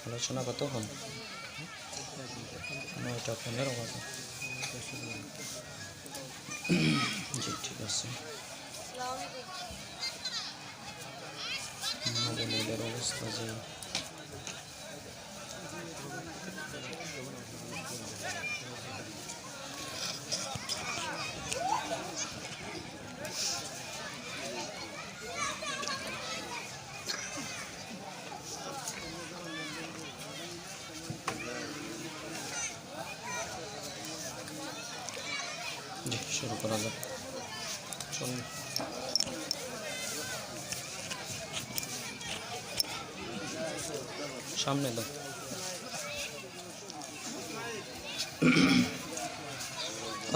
আলোচনা কতক্ষণ? 9:15 কত? জি ঠিক আছে। আমাদের মেয়েদের অবস্থা যে শুরু করা যাক। চলুন সামনে দাও।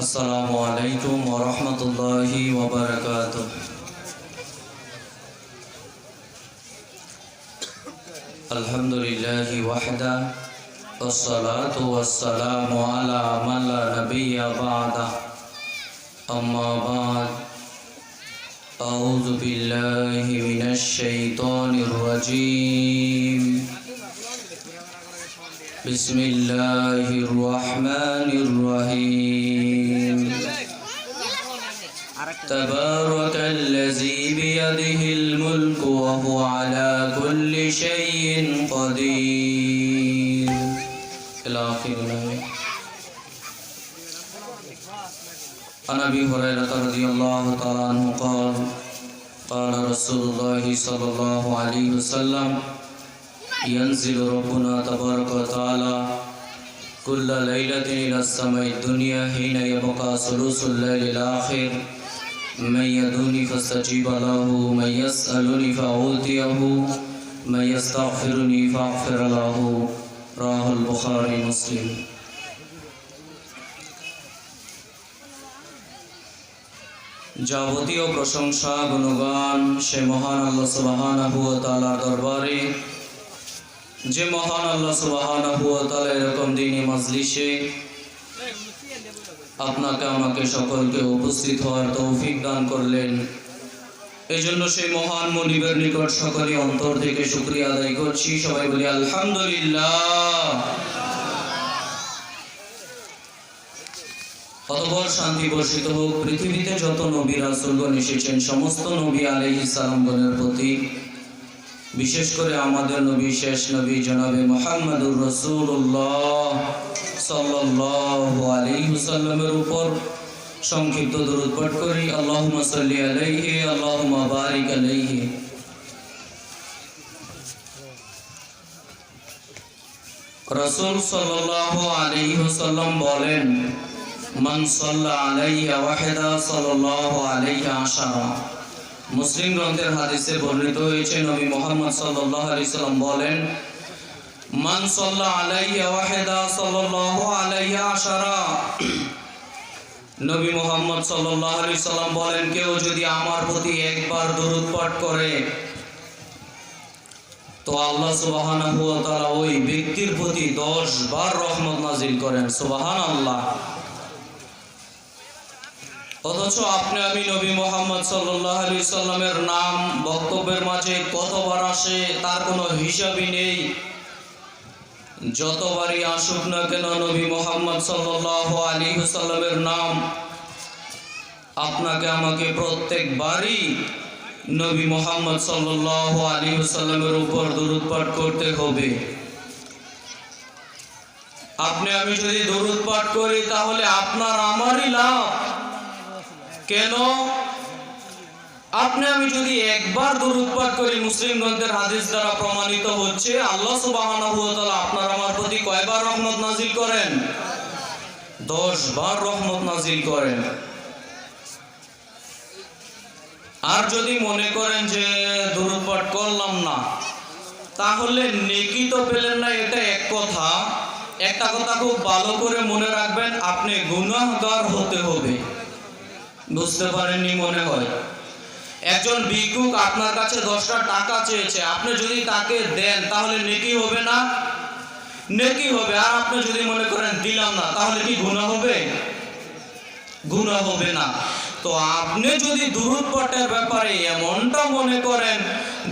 আসসালামু আলাইকুম ওয়া রাহমাতুল্লাহি ওয়া বারাকাতুহু। আলহামদুলিল্লাহি ওয়াহদা والصلاة والسلام على من لا نبي بعده أما بعد أعوذ بالله من الشيطان الرجيم بسم الله الرحمن الرحيم تبارك الذي بيده الملك وهو على كل شيء قدير إلى آخر الآية. عن أبي هريرة رضي الله تعالى عنه قال قال رسول الله صلى الله عليه وسلم ينزل ربنا تبارك وتعالى كل ليلة إلى السماء الدنيا حين يبقى ثلث الليل الآخر من يدعوني فاستجيب له من يسألني فأعطيه من يستغفرني فأغفر له رواه البخاري مسلم. যাবতীয় প্রশংসা গুণগান সে মহান আল্লাহ সুবহানাহু ওয়া তাআলার দরবারে, যে মহান আল্লাহ সুবহানাহু ওয়া তাআলা এরকম দিনী মাজলিসে আপনাকে আমাকে সকলকে উপস্থিত হওয়ার তৌফিক দান করলেন। এই জন্য সেই মহান মুনিবের নিকট সকলে অন্তর থেকে শুকরিয়া আদায় করছি। সবাই বলি আলহামদুলিল্লাহ। অতঃপর শান্তি বর্ষিত হোক পৃথিবীতে যত নবী রাসূলগণ এসেছেন সমস্ত নবী আলাইহিস সালামগণের প্রতি, বিশেষ করে আমাদের নবী শেষ নবী জনাবে মুহাম্মদুর রাসূলুল্লাহ সাল্লাল্লাহু আলাইহি ওয়াসাল্লামের উপর সংক্ষিপ্ত দরুদ পাঠ করি। আল্লাহুম্মা সাল্লি আলাইহি আল্লাহুম্মা বারিক আলাইহি। রাসূল সাল্লাল্লাহু আলাইহি ওয়াসাল্লাম বলেন, মান সাল্লা আলাইয়া ওয়াহিদা সাল্লাল্লাহু আলাইহি আশারা। মুসলিম গ্রন্থের হাদিসে বর্ণিত হয়েছে নবী মুহাম্মদ সাল্লাল্লাহু আলাইহি সাল্লাম বলেন, মান সাল্লা আলাইয়া ওয়াহিদা সাল্লাল্লাহু আলাইহি আশারা। নবী মুহাম্মদ সাল্লাল্লাহু আলাইহি সাল্লাম বলেন, কেউ যদি আমার প্রতি একবার দরুদ পাঠ করে তো আল্লাহ সুবহানাহু ওয়া তাআলা ওই ব্যক্তির প্রতি 10 বার রহমত নাজিল করেন। সুবহানাল্লাহ। অথচ আপনি আমি নবী মুহাম্মদ সাল্লাল্লাহু আলাইহি সাল্লামের নাম বক্তব্যের মাঝে কতবার আসে তার কোনো হিসাবই নেই। যতবারই আসুক না কেন নবী মুহাম্মদ সাল্লাল্লাহু আলাইহি সাল্লামের নাম আপনাকে আমাকে প্রত্যেকবারই নবী মুহাম্মদ সাল্লাল্লাহু আলাইহি সাল্লামের উপর দরুদ পাঠ করতে হবে। আপনি আমি যদি দরুদ পাঠ করি তাহলে আপনার আমারই লাভ। কেন? আপনি আমি যদি একবার দরুদ পাঠ করি, মুসলিম গ্রন্থের হাদিস দ্বারা প্রমাণিত হচ্ছে আল্লাহ সুবহানাহু ওয়া তাআলা আপনার আমার প্রতি কয়বার রহমত নাজিল করেন? 10 বার রহমত নাজিল করেন। আর যদি মনে করেন যে দরুদ পাঠ করলাম না তাহলে নেকি তো পেলেন না, এটা এক কথা। একটা কথা খুব ভালো করে মনে রাখবেন, আপনি গুনাহগার হতে হবে। বুঝতে পারেননি মনে হয়? একজন ভিক্ষুক আপনার কাছে 10টা টাকা চেয়েছে, আপনি যদি তাকে দেন তাহলে নেকি হবে না? নেকি হবে। আর আপনি যদি মনে করেন দিলাম না তাহলে কি গুনাহ হবে? গুনাহ হবে না। তো আপনি যদি দুরূদ পাঠের ব্যাপারে এমনটা মনে করেন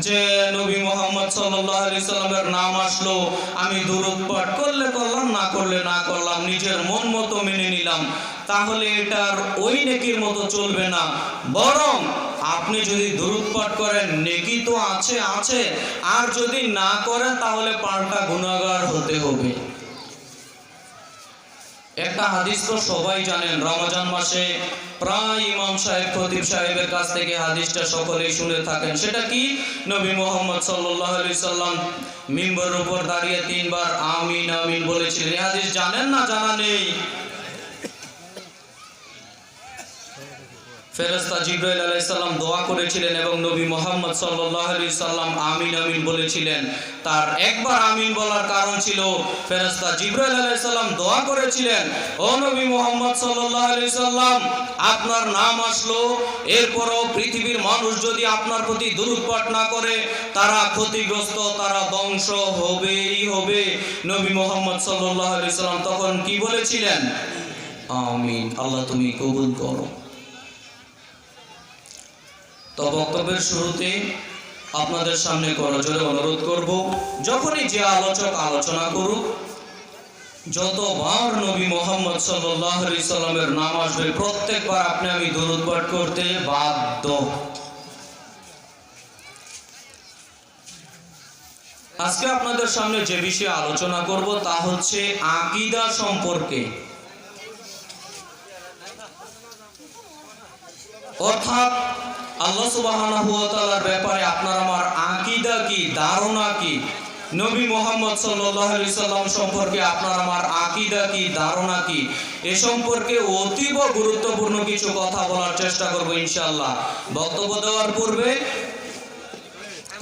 যে নবী মুহাম্মদ সাল্লাল্লাহু আলাইহি সাল্লামের নাম আসলো, আমি দুরূদ পাঠ করলে করলাম, না করলে না করলাম, নিজের মন মতো মেনে নিলাম, তাহলে এটার ওই নেকির মতো চলবে না। বরং আপনি যদি দুরূদ পাঠ করেন নেকি তো আছে আছে, আর যদি না করেন তাহলে পাল্টা গুনাহগার হতে হবে। একটা হাদিস তো সবাই জানেন, রমজান মাসে প্রায় ইমাম সাহেব খতিব সাহেবের কাছ থেকে হাদিসটা সকলেই শুনে থাকেন। সেটা কি? নবী মুহাম্মদ সাল্লাল্লাহু আলাইহি সাল্লাম মিম্বরের উপর দাঁড়িয়ে 3 বার আমিন আমিন বলেছিলেন। এই হাদিস জানেন না জানা নেই? ফেরেশতা জিবরাইল আলাইহিস সালাম দোয়া করেছিলেন এবং নবী মুহাম্মদ সাল্লাল্লাহু আলাইহি সাল্লাম আমিন আমিন বলেছিলেন। তার একবার আমিন বলার কারণ ছিল ফেরেশতা জিবরাইল আলাইহিস সালাম দোয়া করেছিলেন, ও নবী মুহাম্মদ সাল্লাল্লাহু আলাইহি সাল্লাম, আপনার নাম আসলো, এরপরও পৃথিবীর মানুষ যদি আপনার প্রতি দুরূদ পাঠ না করে তারা ক্ষতিগ্রস্ত, তারা ধ্বংস হবেই হবে। নবী মুহাম্মদ সাল্লাল্লাহু আলাইহি সাল্লাম তখন কি বলেছিলেন? আমিন। আল্লাহ তুমি কবুল করো। তো বক্তব্যের শুরুতে আপনাদের সামনে করজোরে অনুরোধ করব, যখনই যে আলোচক আলোচনা করুক, যতবার নবী মুহাম্মদ সাল্লাল্লাহু আলাইহি সাল্লামের নাম আসবে প্রত্যেকবার আপনি আমি দুরূদ পাঠ করতে বাধ্য। আজকে আপনাদের সামনে যে বিষয়ে আলোচনা করব তা হচ্ছে আকীদা সম্পর্কে, অর্থাৎ আল্লাহ সুবহানাহু ওয়া তাআলার ব্যাপারে আপনার আমার আকীদা কি, ধারণা কি, নবী মুহাম্মদ সাল্লাল্লাহু আলাইহি সাল্লাম সম্পর্কে আপনার আমার আকীদা কি, ধারণা কি, এ সম্পর্কে অতীব গুরুত্বপূর্ণ কিছু কথা বলার চেষ্টা করব ইনশাআল্লাহ। বক্তব্য দেওয়ার পূর্বে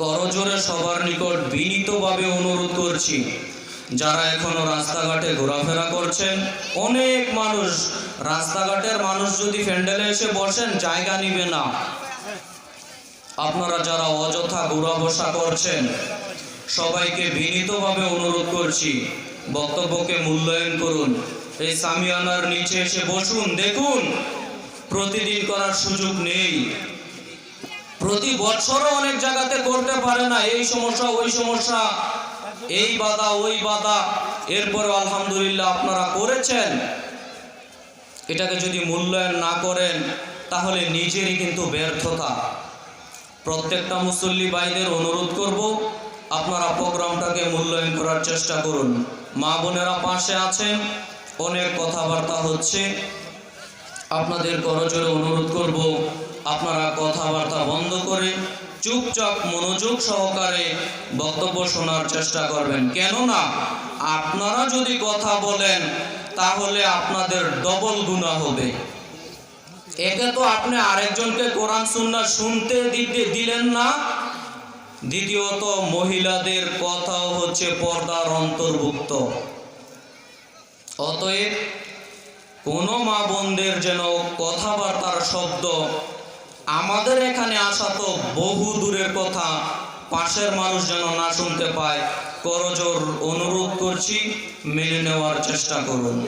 করজোরে সবার নিকট বিনীতভাবে অনুরোধ করছি, যারা এখনো রাস্তাঘাটে ঘোরাফেরা করছেন, অনেক মানুষ, রাস্তাঘাটের মানুষ যদি প্যান্ডেলে এসে বসেন জায়গা নিবে না। আপনারা যারা অযথা ঘোরা বসা করছেন সবাইকে বিনীতভাবে অনুরোধ করছি বক্তব্যকে মূল্যায়ন করুন। এই সামিয়ানার নিচে এসে বসুন। দেখুন, প্রতিদিন করার সুযোগ নেই, প্রতি বছরও অনেক জায়গাতে করতে পারে না, এই সমস্যা ওই সমস্যা, এই বাধা ওই বাধা, এরপরে আলহামদুলিল্লাহ আপনারা করেছেন। এটাকে যদি মূল্যায়ন না করেন তাহলে নিজেরই কিন্তু ব্যর্থতা। প্রত্যেকটা মুসল্লি ভাইদের অনুরোধ করব, আপনারা প্রোগ্রামটাকে মূল্যায়ন করার চেষ্টা করুন। মা বোনেরা পাশে আছেন, অনেক কথাবার্তা হচ্ছে, আপনাদের করজোরে অনুরোধ করব আপনারা কথাবার্তা বন্ধ করে চুপচাপ মনোযোগ সহকারে বক্তব্য শোনার চেষ্টা করবেন। কেননা আপনারা যদি কথা বলেন তাহলে আপনাদের ডবল গুনাহ হবে। একে তো আপনি আরেকজনকে কোরআন সুন্নাহ শুনতে দিলেন না, দ্বিতীয়ত মহিলাদের কথাও হচ্ছে পর্দার অন্তর্ভুক্ত। অতএব কোনো মা বোনদের যেন কথাবার্তার শব্দ, আমাদের এখানে আসা তো বহু দূরের কথা, পাশের মানুষ যেন না শুনতে পায়, করজোর অনুরোধ করছি মেনে নেওয়ার চেষ্টা করুন।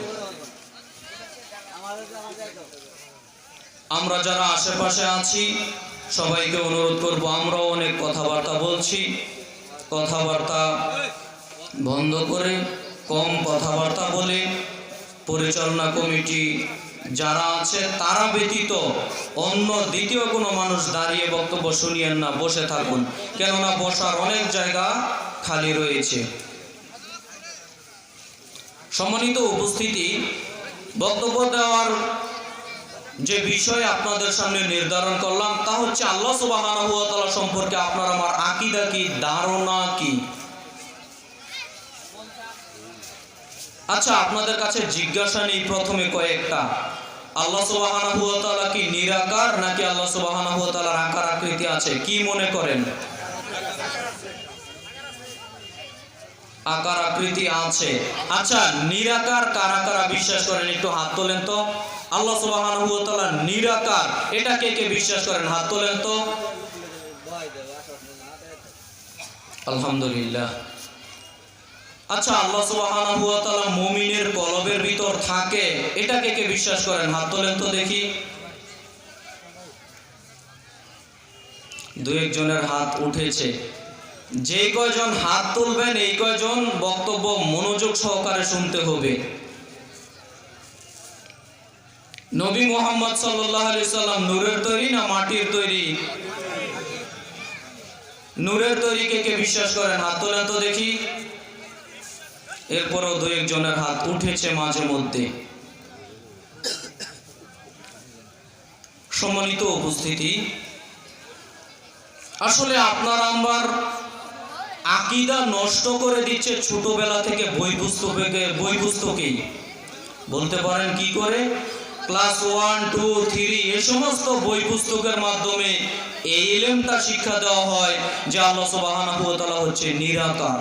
আমরা যারা আশেপাশে আছি সবাইকে অনুরোধ করব, আমরাও অনেক কথাবার্তা বলছি, কথাবার্তা বন্ধ করে কম কথাবার্তা বলে পরিচালনা কমিটি যারা আছে তারা ব্যতীত অন্য দ্বিতীয় কোনো মানুষ দাঁড়িয়ে বক্তব্য শুনিয়েন না, বসে থাকুন, কেননা বসার অনেক জায়গা খালি রয়েছে। সম্মানিত উপস্থিতি, বক্তব্য দেওয়ার যে বিষয় আপনাদের সামনে নির্ধারণ করলাম তা হচ্ছে আল্লাহ সুবহানাহু ওয়া তাআলা সম্পর্কে আপনার আমার আকীদা কি, ধারণা কি। আচ্ছা, আপনাদের কাছে জিজ্ঞাসা নেই প্রথমে কয়েকটা, আল্লাহ সুবহানাহু ওয়া তাআলা কি নিরাকার নাকি আল্লাহ সুবহানাহু ওয়া তাআলার আকার আকৃতি আছে? কি মনে করেন? আকার আকৃতি আছে। আচ্ছা, নিরাকার কারা কারা বিশ্বাস করেন একটু হাত তোলেন তো। আল্লাহ সুবহানাহু ওয়া তাআলা নিরাকার, এটা কে কে বিশ্বাস করেন? হাত তোলেন তো। আলহামদুলিল্লাহ। আচ্ছা, আল্লাহ সুবহানাহু ওয়া তাআলা মুমিনের কলবের ভিতর থাকে, এটা কে কে বিশ্বাস করেন? হাত তোলেন তো দেখি। দু একজনের হাত উঠেছে। যে কয়জন হাত তুলবেন এই কয়জন বক্তব্য মনোযোগ সহকারে শুনতে হবে। নবী মুহাম্মদ সাল্লাল্লাহু আলাইহি সাল্লাম নূরের তৈরি না মাটির তৈরি? নূরের তৈরি কে কে বিশ্বাস করেন? হাত তোলেন তো দেখি। এরপরও দু একজনের হাত উঠেছে মাঝে মধ্যে। সম্মানিত উপস্থিতি, আসলে আপনার আমার আকীদা নষ্ট করে দিচ্ছে ছোটবেলা থেকে বই পুস্তকেই। বলতে পারেন কি করে? ক্লাস 1, 2, 3 এই সমস্ত বই পুস্তকের মাধ্যমে এই ইলমটা শিক্ষা দেওয়া হয় যে আল্লাহ সুবহানাহু ওয়া তাআলা হচ্ছে নিরাকার।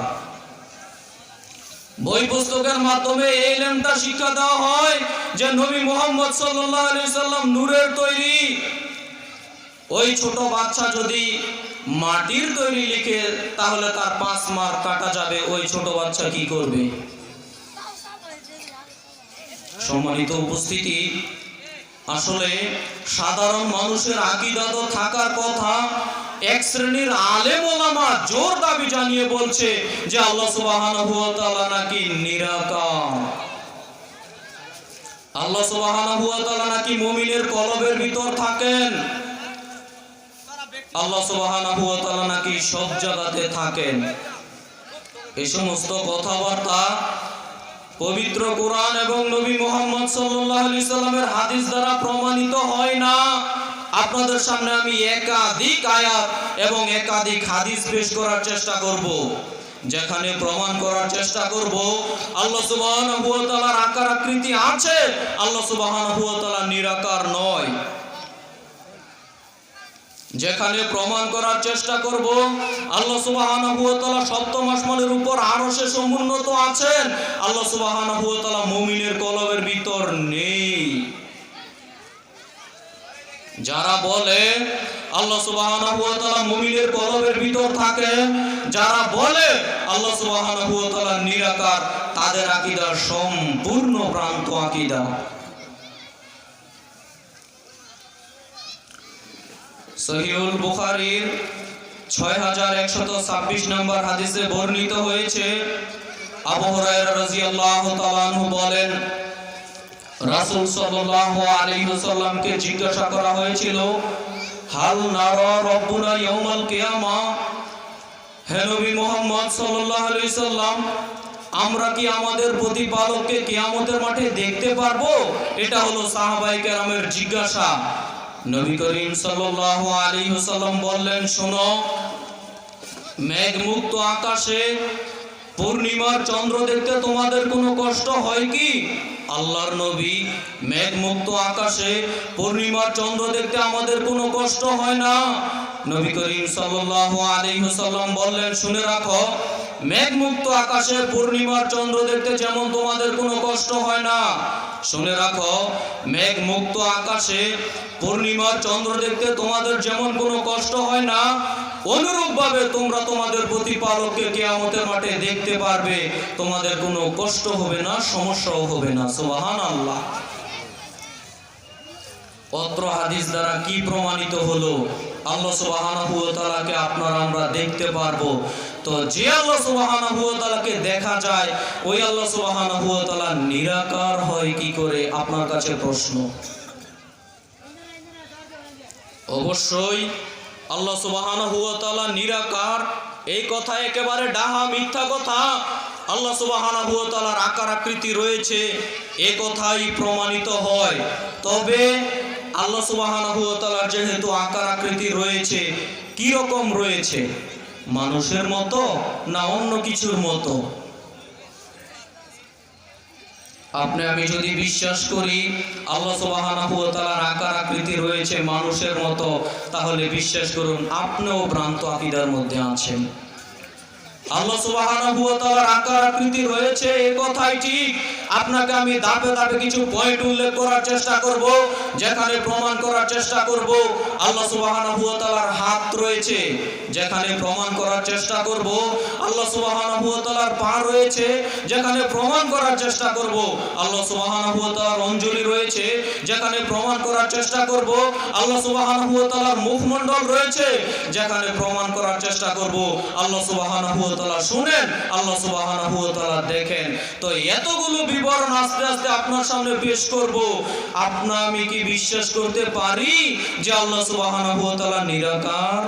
বই পুস্তকের মাধ্যমে এই ইলমটা শিক্ষা দেওয়া হয় যে নবী মুহাম্মদ সাল্লাল্লাহু আলাইহি সাল্লাম নূরের তৈরি। ওই ছোট বাচ্চা যদি মাটির তৈরি লিখে তাহলে তার 5 মার্ক কাটা যাবে। ওই ছোট বাচ্চা কি করবে? সম্মানিত উপস্থিতি, আসলে সাধারণ মানুষের আকীদা তো থাকার কথা। এক শ্রেণীর আলেম ওলামা জোর দাবি জানিয়ে বলছে যে আল্লাহ সুবহানাহু ওয়া তাআলা নাকি নিরাকার। আল্লাহ সুবহানাহু ওয়া তাআলা নাকি মুমিনের কলবের ভিতর থাকেন। আল্লাহ সুবহানাহু ওয়া তাআলা নাকি সব জায়গাতে থাকেন। এই সমস্ত কথাবার্তা পবিত্র কোরআন এবং নবী মুহাম্মদ সাল্লাল্লাহু আলাইহি সাল্লামের হাদিস দ্বারা প্রমাণিত হয় না। আপনাদের সামনে আমি একাধিক আয়াত এবং একাধিক হাদিস পেশ করার চেষ্টা করব, যেখানে প্রমাণ করার চেষ্টা করব আল্লাহ সুবহানাহু ওয়া তাআলার আকার আকৃতি আছে, আল্লাহ সুবহানাহু ওয়া তাআলা নিরাকার নয়। যেখানে প্রমাণ করার চেষ্টা করব আল্লাহ সুবহানাহু ওয়া তাআলা সপ্তম আসমানের উপর আরশে সমুন্নত আছেন, আল্লাহ সুবহানাহু ওয়া তাআলা মুমিনের কলবের ভিতর নেই। যারা বলে আল্লাহ সুবহানাহু ওয়া তাআলা মুমিনের কলবের ভিতর থাকে, যারা বলে আল্লাহ সুবহানাহু ওয়া তাআলা নিরাকার, তাদের আকীদা সম্পূর্ণ ভ্রান্ত আকীদা। সহিহুল বুখারীর 6126 নম্বর হাদিসে বর্ণিত হয়েছে, আবু হুরায়রা রাদিয়াল্লাহু তাআলা আনহু বলেন, রাসূল সাল্লাল্লাহু আলাইহি ওয়াসাল্লামকে জিজ্ঞাসা করা হয়েছিল, হাল নারা রাব্বুনা ইয়াউমাল কিয়ামা, হে নবী মুহাম্মদ সাল্লাল্লাহু আলাইহি সাল্লাম, আমরা কি আমাদের প্রতিপালককে কিয়ামতের মাঠে দেখতে পারবো? এটা হলো সাহাবায়ে কেরামের জিজ্ঞাসা। নবী করিম সাল্লাল্লাহু আলাইহি ওয়াসাল্লাম বললেন, শোনো, মেঘমুক্ত আকাশে পূর্ণিমার চন্দ্র দেখতে তোমাদের কোনো কষ্ট হয় কি? আল্লাহর নবী, মেঘমুক্ত আকাশে পূর্ণিমার চন্দ্র দেখতে আমাদের কোনো কষ্ট হয় না। নবী করিম সাল্লাল্লাহু আলাইহি ওয়াসাল্লাম বললেন, শুনে রাখো, মেঘমুক্ত আকাশে পূর্ণিমার চন্দ্র দেখতে যেমন তোমাদের কোনো কষ্ট হয় না, শুনে রাখো, মেঘমুক্ত আকাশে পূর্ণিমার চন্দ্র দেখতে তোমাদের যেমন কোনো কষ্ট হয় না, অনুরূপভাবে তোমরা তোমাদের প্রতিপালককে কিয়ামতের মাঠে দেখতে পারবে, তোমাদের কোনো কষ্ট হবে না, সমস্যাও হবে না। সুবহানাল্লাহ। অত্র হাদিস দ্বারা কি প্রমাণিত হলো? আল্লাহ সুবহানাহু ওয়া তাআলাকে আপনারা আমরা দেখতে পারবো। তো যে আল্লাহ সুবহানাহু ওয়া তাআলাকে দেখা যায়, ওই আল্লাহ সুবহানাহু ওয়া তাআলা নিরাকার হয় কি করে? আপনার কাছে প্রশ্ন। অবশ্যই আল্লাহ সুবহানাহু ওয়া তাআলা নিরাকার, এই কথা একেবারে ডাহা মিথ্যা কথা। আল্লাহ সুবহানাহু ওয়া তাআলার আকার আকৃতি রয়েছে, এই কথাই প্রমাণিত হয়। তবে আল্লাহ সুবহানাহু ওয়া তাআলার যেহেতু আকার আকৃতি রয়েছে, কি রকম রয়েছে? মানুষের মতো না অন্য কিছুর মতো? আপনি আমি যদি বিশ্বাস করি আল্লাহ সুবহানাহু ওয়া তাআলার আকার আকৃতি রয়েছে মানুষের মতো, তাহলে বিশ্বাস করুন আপনিও ভ্রান্ত আকীদার মধ্যে আছেন। আল্লাহ সুবহানাহু ওয়া তাআলার আকার আকৃতি রয়েছে, এই কথাই ঠিক। আপনাকে আমি ধাপে ধাপে কিছু পয়েন্ট উল্লেখ করার চেষ্টা করব, যেখানে প্রমাণ করার চেষ্টা করব আল্লাহ সুবহানাহু ওয়া তাআলার হাত রয়েছে, যেখানে প্রমাণ করার চেষ্টা করব আল্লাহ সুবহানাহু ওয়া তাআলার পা রয়েছে, যেখানে প্রমাণ করার চেষ্টা করব আল্লাহ সুবহানাহু ওয়া তাআলার অঞ্জলি রয়েছে, যেখানে প্রমাণ করার চেষ্টা করব আল্লাহ সুবহানাহু ওয়া তাআলার মুখমণ্ডল রয়েছে, যেখানে প্রমাণ করার চেষ্টা করব আল্লাহ সুবহানাহু ওয়া তাআলা শুনেন, আল্লাহ সুবহানাহু ওয়া তাআলা দেখেন। তো এতগুলো বিবরণ আস্তে আস্তে আপনার সামনে পেশ করব। আমি কি বিশ্বাস করতে পারি যে আল্লাহ সুবহানাহু ওয়া তাআলা নিরাকার?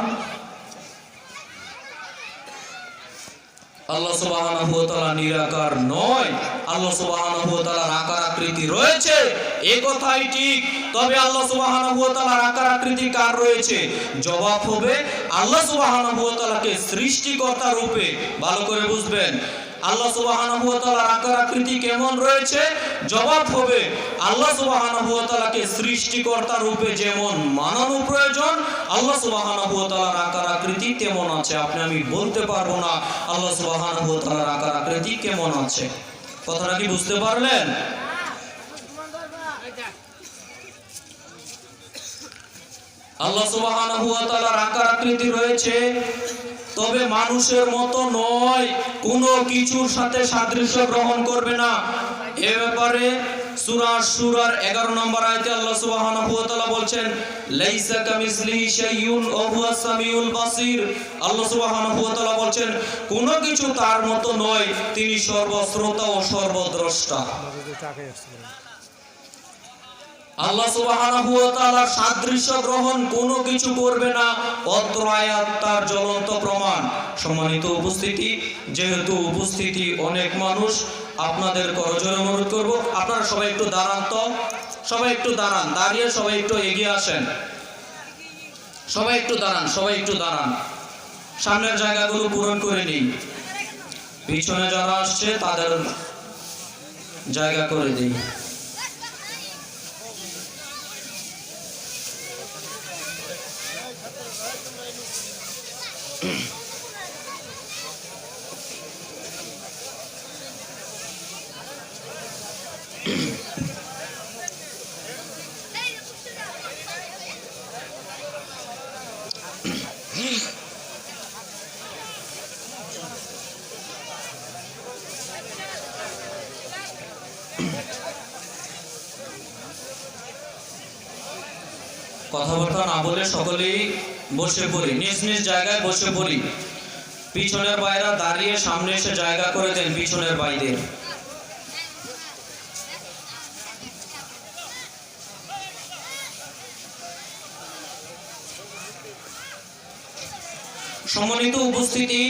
আল্লাহ সুবহানাহু ওয়া তাআলা নিরাকার নয়, আল্লাহ সুবহানাহু ওয়া তাআলার আকার আকৃতি রয়েছে, এই কথাই ঠিক। তবে আল্লাহ সুবহানাহু ওয়া তাআলার আকার আকৃতি কার রয়েছে? জবাব হবে আল্লাহ সুবহানাহু ওয়া তাআলাকে সৃষ্টিকর্তা রূপে। ভালো করে বুঝবেন, আল্লাহ সুবহানাহু ওয়া তাআলার আকার আকৃতি কেমন রয়েছে? জবাব হবে আল্লাহ সুবহানাহু ওয়া তাআলাকে সৃষ্টিকর্তা রূপে যেমন মানানো প্রয়োজন, আল্লাহ সুবহানাহু ওয়া তাআলার আকার আকৃতি তেমন আছে। আমি বলতে পারবো না আল্লাহ সুবহানাহু ওয়া তাআলার আকার আকৃতি কেমন আছে। কথাটা কি বুঝতে পারলেন? আল্লাহ সুবহানাহু ওয়া তাআলার আকার আকৃতি রয়েছে, তবে মানুষের মতো নয়, কোনো কিছুর সাথে সাদৃশ্য গ্রহণ করবে না। এ ব্যাপারে সূরা আশ-শূরার 11 নম্বর আয়াতে আল্লাহ সুবহানাহু ওয়া তাআলা বলছেন, লাইসা কামিসলিহি শাইউন ওয়া হুয়াস সামিউল বাসীর। আল্লাহ সুবহানাহু ওয়া তাআলা বলছেন কোনো কিছু তার মতো নয়, তিনি সর্বশ্রোতা ও সর্বদ্রষ্টা। আল্লাহ সুবহানাহু ওয়া তাআলার সাদৃশ্য গ্রহণ কোনো কিছু করবে না, অত্র আয়াত তার জ্বলন্ত প্রমাণ। সম্মানিত উপস্থিতি, যেহেতু উপস্থিতি অনেক মানুষ, আপনাদের করজোড়ে অনুরোধ করব আপনারা সবাই একটু দাঁড়ান, তো সবাই একটু দাঁড়ান, দাঁড়িয়ে সবাই একটু এগিয়ে আসেন, সবাই একটু দাঁড়ান, সবাই একটু দাঁড়ান, সামনের জায়গাগুলো পূরণ করে নিন, পিছনে যারা আসছে তাদের জায়গা করে দিন। কথাবার্তা না বলে সকলেই বসে পড়ি, নিজ নিজ জায়গায় বসে পড়ি। পিছনের ভাইরা দাঁড়িয়ে সামনে এসে জায়গা করে দেন পিছনের ভাইদের। সম্মানিত উপস্থিতি,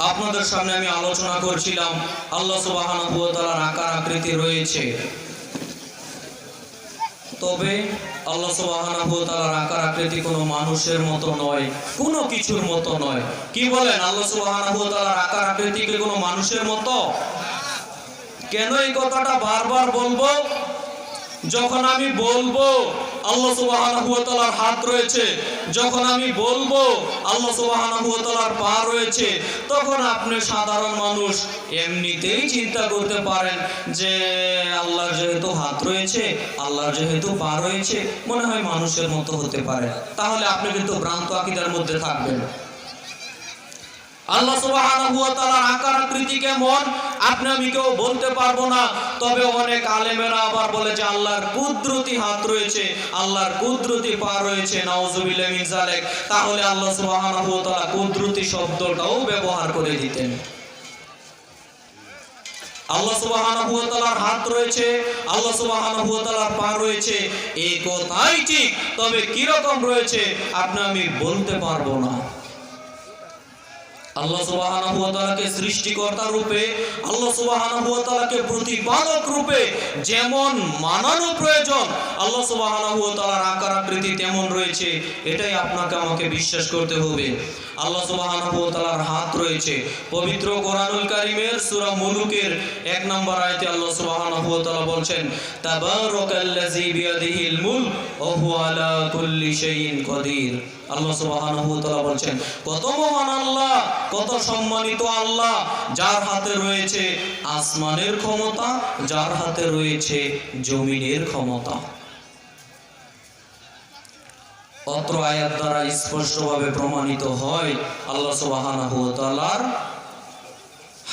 আপনাদের সামনে আমি আলোচনা করছিলাম আল্লাহ সুবহানাহু ওয়া তাআলার আকার আকৃতি রয়েছে, তবে আল্লাহ সুবহানাহু ওয়া তাআলার আকার আকৃতি কোনো মানুষের মতো নয়, কোনো কিছুর মতো নয়। কি বলেন, আল্লাহ সুবহানাহু ওয়া তাআলার আকার আকৃতি কি কোনো মানুষের মতো? কেন এই কথাটা বারবার বলবো? যখন আমি বলবো আল্লাহ সুবহানাহু ওয়া তাআলার হাত রয়েছে, যখন আমি বলবো আল্লাহ সুবহানাহু ওয়া তাআলার পা রয়েছে, তখন আপনি সাধারণ মানুষ এমনিতেই চিন্তা করতে পারেন যে আল্লাহর যেহেতু হাত রয়েছে, আল্লাহর যেহেতু পা রয়েছে, মনে হয় মানুষের মতো হতে পারে। তাহলে আপনি কিন্তু ভ্রান্ত আকীদার মধ্যে থাকবেন। আল্লাহ সুবহানাহু ওয়া তাআলার আকার আকৃতি কেমন আমি কেউ বলতে পারবো না, তবে অনেক আলেমেরা আবার বলে যে আল্লাহর কুদরতি হাত রয়েছে, আল্লাহর কুদরতি পা রয়েছে, নাউযুবিল্লাহি মিন যালিক। তাহলে আল্লাহ সুবহানাহু ওয়া তাআলা কুদরতি শব্দটাও ব্যবহার করে দিতেন। আল্লাহ সুবহানাহু ওয়া তাআলার হাত রয়েছে, আল্লাহ সুবহানাহু ওয়া তাআলার পা রয়েছে, এই কথাই ঠিক, তবে কি রকম রয়েছে আমি বলতে পারবো না। আল্লাহ সুবহানাহু ওয়া তাআলাকে সৃষ্টিকর্তা রূপে, আল্লাহ সুবহানাহু ওয়া তাআলাকে প্রতিপালক রূপে যেমন মানানো প্রয়োজন, আল্লাহ সুবহানাহু ওয়া তাআলার আকার আকৃতি তেমন রয়েছে, এটাই আপনাকে আমাকে বিশ্বাস করতে হবে। আল্লাহ সুবহানাহু ওয়া তাআলার হাত রয়েছে। পবিত্র কোরআনুল কারীমের সূরা মুলুকের 1 নম্বর আয়াতে আল্লাহ সুবহানাহু ওয়া তাআলা বলছেন, তাবারাকাল্লাযী বিয়াদিহিল মুলক ওয়া হুয়া আলা কুল্লি শাইইন কাদির। আল্লাহ সুবহানাহু ওয়া তাআলা বলছেন, কত মহান আল্লাহ, কত সম্মানিত আল্লাহ, যার হাতে রয়েছে আসমানের ক্ষমতা, যার হাতে রয়েছে জমিনের ক্ষমতা। অত্র আয়াত দ্বারা স্পষ্টভাবে প্রমাণিত হয় আল্লাহ সুবহানাহু ওয়া তাআলার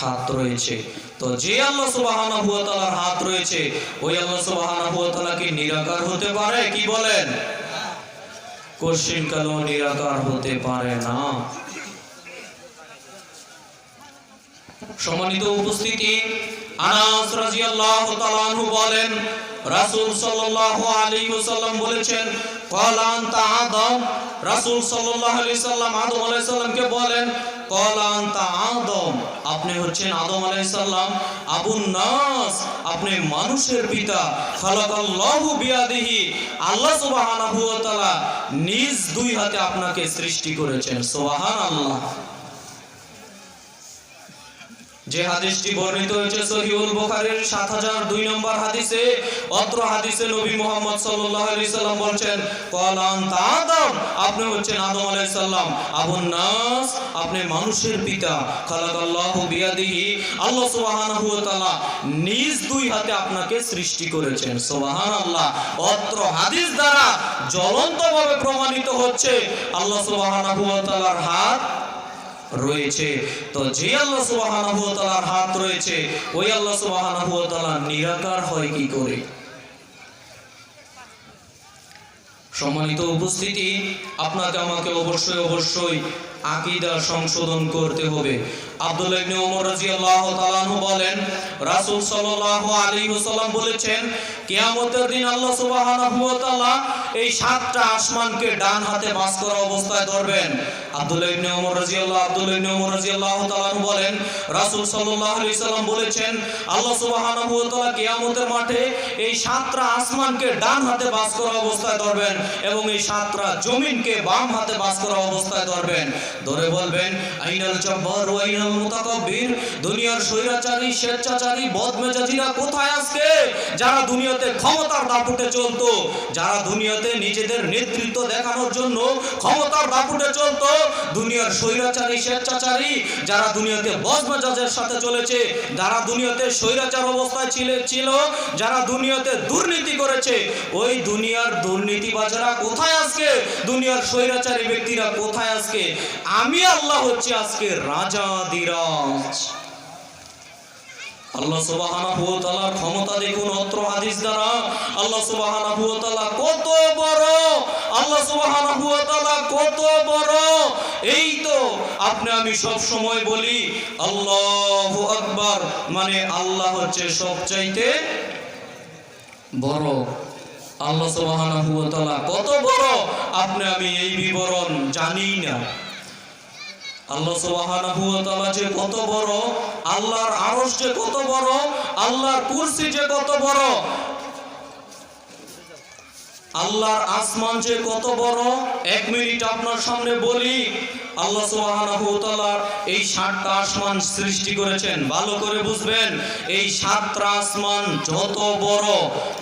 হাত রয়েছে। তো যে আল্লাহ সুবহানাহু ওয়া তাআলার হাত রয়েছে, ওই আল্লাহ সুবহানাহু ওয়া তাআলা কি নিরাকার হতে পারে? কি বলেন? কোশ্চিন কালো নিরাকার হতে পারে না। সম্মানিত উপস্থিতি, আনাস রাদিয়াল্লাহু তাআলা আনহু বলেন, রাসূল সাল্লাল্লাহু আলাইহি ওয়াসাল্লাম বলেছেন, ক্বালা আনতা আদম। রাসূল সাল্লাল্লাহু আলাইহি সাল্লাম আদম আলাইহিস সালামকে বলেন, ক্বালা আনতা আদম, আপনি হচ্ছেন আদম আলাইহিস সালাম। আবুন নাস, আপনি মানুষের পিতা। খালাকাল্লাহু বিয়াদিহি, আল্লাহ সুবহানাহু ওয়া তাআলা নিজ দুই হাতে আপনাকে সৃষ্টি করেছেন। সুবহানাল্লাহ। যে হাদিসটি বর্ণিত হয়েছে সহিহুল বুখারীর 7002 নম্বর হাদিসে, অত্র হাদিসে নবী মুহাম্মদ সাল্লাল্লাহু আলাইহি সাল্লাম বলছেন, ক্বালা আনতা আদম, আপনি হচ্ছেন আদম আলাইহিস সালাম। আবুন নাস, আপনি মানুষের পিতা। খালাকাল্লাহু বিয়াদিহি, আল্লাহ সুবহানাহু ওয়া তাআলা নিজ দুই হাতে আপনাকে সৃষ্টি করেছেন। সুবহানাল্লাহ। অত্র হাদিস দ্বারা জ্বলন্তভাবে প্রমাণিত হচ্ছে আল্লাহ সুবহানাহু ওয়া তাআলার হাত রয়েছে। তো যে আল্লাহ সুবহানাহু ওয়া তাআলার হাত রয়েছে, ওই আল্লাহ সুবহানাহু ওয়া তাআলা নিরাকার হয় কি করে? সম্মানিত উপস্থিতি, আপনাকে আমাকে অবশ্যই আকীদা সংশোধন করতে হবে। আব্দুল্লাহ ইবনে ওমর রাদিয়াল্লাহু তাআলা আনহু বলেন, রাসূল সাল্লাল্লাহু আলাইহি ওয়াসাল্লাম বলেছেন, কিয়ামতের দিন আল্লাহ সুবহানাহু ওয়া তাআলা এই সাতটা আসমানকে ডান হাতে বাস করা অবস্থায় ধরবেন। আব্দুল্লাহ ইবনে ওমর রাদিয়াল্লাহু তাআলা আনহু বলেন, রাসূল সাল্লাল্লাহু আলাইহি ওয়াসাল্লাম বলেছেন, আল্লাহ সুবহানাহু ওয়া তাআলা কিয়ামতের মাঠে এই সাতটা আসমানকে ডান হাতে বাস করা অবস্থায় ধরবেন এবং এই সাতটা জমিনকে বাম হাতে বাস করা অবস্থায় ধরবেন। ধরে বলবেন, আইনাল জব্বার ওয়া আইনাল মুতাকাব্বির, দুনিয়ার স্বৈরাচারী, স্বেচ্ছাচারী, বদমেজাজিরা কোথায় আজকে? যারা দুনিয়াতে ক্ষমতার দাপুটে চলতো, যারা দুনিয়াতে নিজেদের নেতৃত্ব দেখানোর জন্য ক্ষমতার দাপুটে চলতো, দুনিয়ার স্বৈরাচারী, স্বেচ্ছাচারী, যারা দুনিয়াতে বদমেজাজের সাথে চলেছে, যারা দুনিয়াতে স্বৈরাচার অবস্থায় ছিল, যারা দুনিয়াতে দুর্নীতি করেছে, ওই দুনিয়ার দুর্নীতিবাজরা কোথায় আজকে? দুনিয়ার স্বৈরাচারী ব্যক্তিরা কোথায় আজকে? আমি আল্লাহ হচ্ছে আজকে রাজাধিরাজ। আল্লাহ সুবহানাহু ওয়া তাআলার ক্ষমতা দেখুন অত্র হাদিস দ্বারা। আল্লাহ সুবহানাহু ওয়া তাআলা কত বড়, আল্লাহ সুবহানাহু ওয়া তাআলা কত বড়। এই তো আপনি আমি সব সময় বলি আল্লাহু আকবার, মানে আল্লাহ হচ্ছে সবচাইতে বড়। আল্লাহ সুবহানাহু ওয়া তাআলা কত বড় আপনি আমি এই বিবরণ জানি না। আল্লাহ সুবহানাহু ওয়া তাআলা যে কত বড়, আল্লাহর আরশ যে কত বড়, আল্লাহর কুরসি যে কত বড়, আল্লাহর আসমান যে কত বড়। এক মিনিট আপনার সামনে বলি, আল্লাহ সুবহানাহু ওয়া তাআলা এই সাতটা আসমান সৃষ্টি করেছেন। ভালো করে বুঝবেন, এই সাতটা আসমান যত বড়,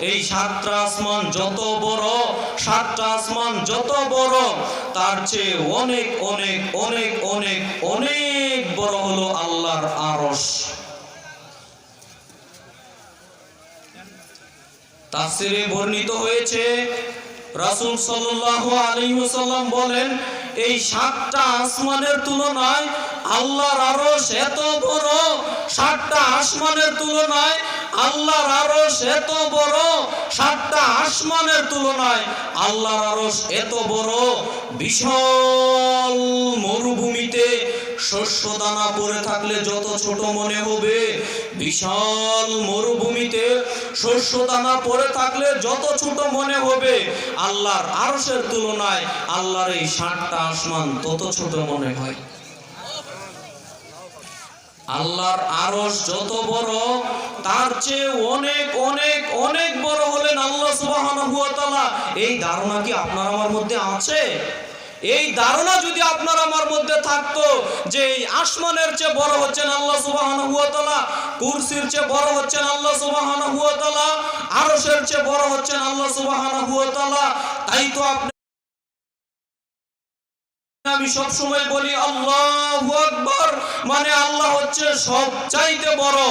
এই সাতটা আসমান যত বড়, সাতটা আসমান যত বড়, তার চেয়ে অনেক অনেক অনেক অনেক অনেক বড় হলো আল্লাহর আরশ। তাফসীরে বর্ণিত হয়েছে, রাসূল সাল্লাল্লাহু আলাইহি ওয়াসাল্লাম বলেন, এই সাতটা আসমানের তুলনায় আল্লাহর আরশ এত বড়, সাতটা আসমানের তুলনায় আল্লাহর আরশ এত বড়, সাতটা আসমানের তুলনায় আল্লাহর আরশ এত বড়। বিশাল মরুভূমিতে শস্য দানা পড়ে থাকলে যত ছোট মনে হবে, বিশাল মরুভূমিতে শস্য দানা পড়ে থাকলে যত ছোট মনে হবে, আল্লাহর আরশের তুলনায় আল্লাহর এই সাতটা আসমান তত ছোট মনে হয়। আল্লাহর আরশ যত বড়, তার চেয়ে অনেক অনেক অনেক বড় হলেন আল্লাহ সুবহানাহু ওয়া তাআলা। এই ধারণা কি আপনার আমার মধ্যে আছে? এই ধারণা যদি আপনার আমার মধ্যে থাকতো যে এই আসমানের চেয়ে বড় হচ্ছেন আল্লাহ সুবহানাহু ওয়া তাআলা, কুরসির চেয়ে বড় হচ্ছেন আল্লাহ সুবহানাহু ওয়া তাআলা, আরশের চেয়ে বড় হচ্ছেন আল্লাহ সুবহানাহু ওয়া তাআলা, তাই তো আপনি আমি সব সময় বলি আল্লাহু আকবার, মানে আল্লাহ হচ্ছে সবচাইতে বড়।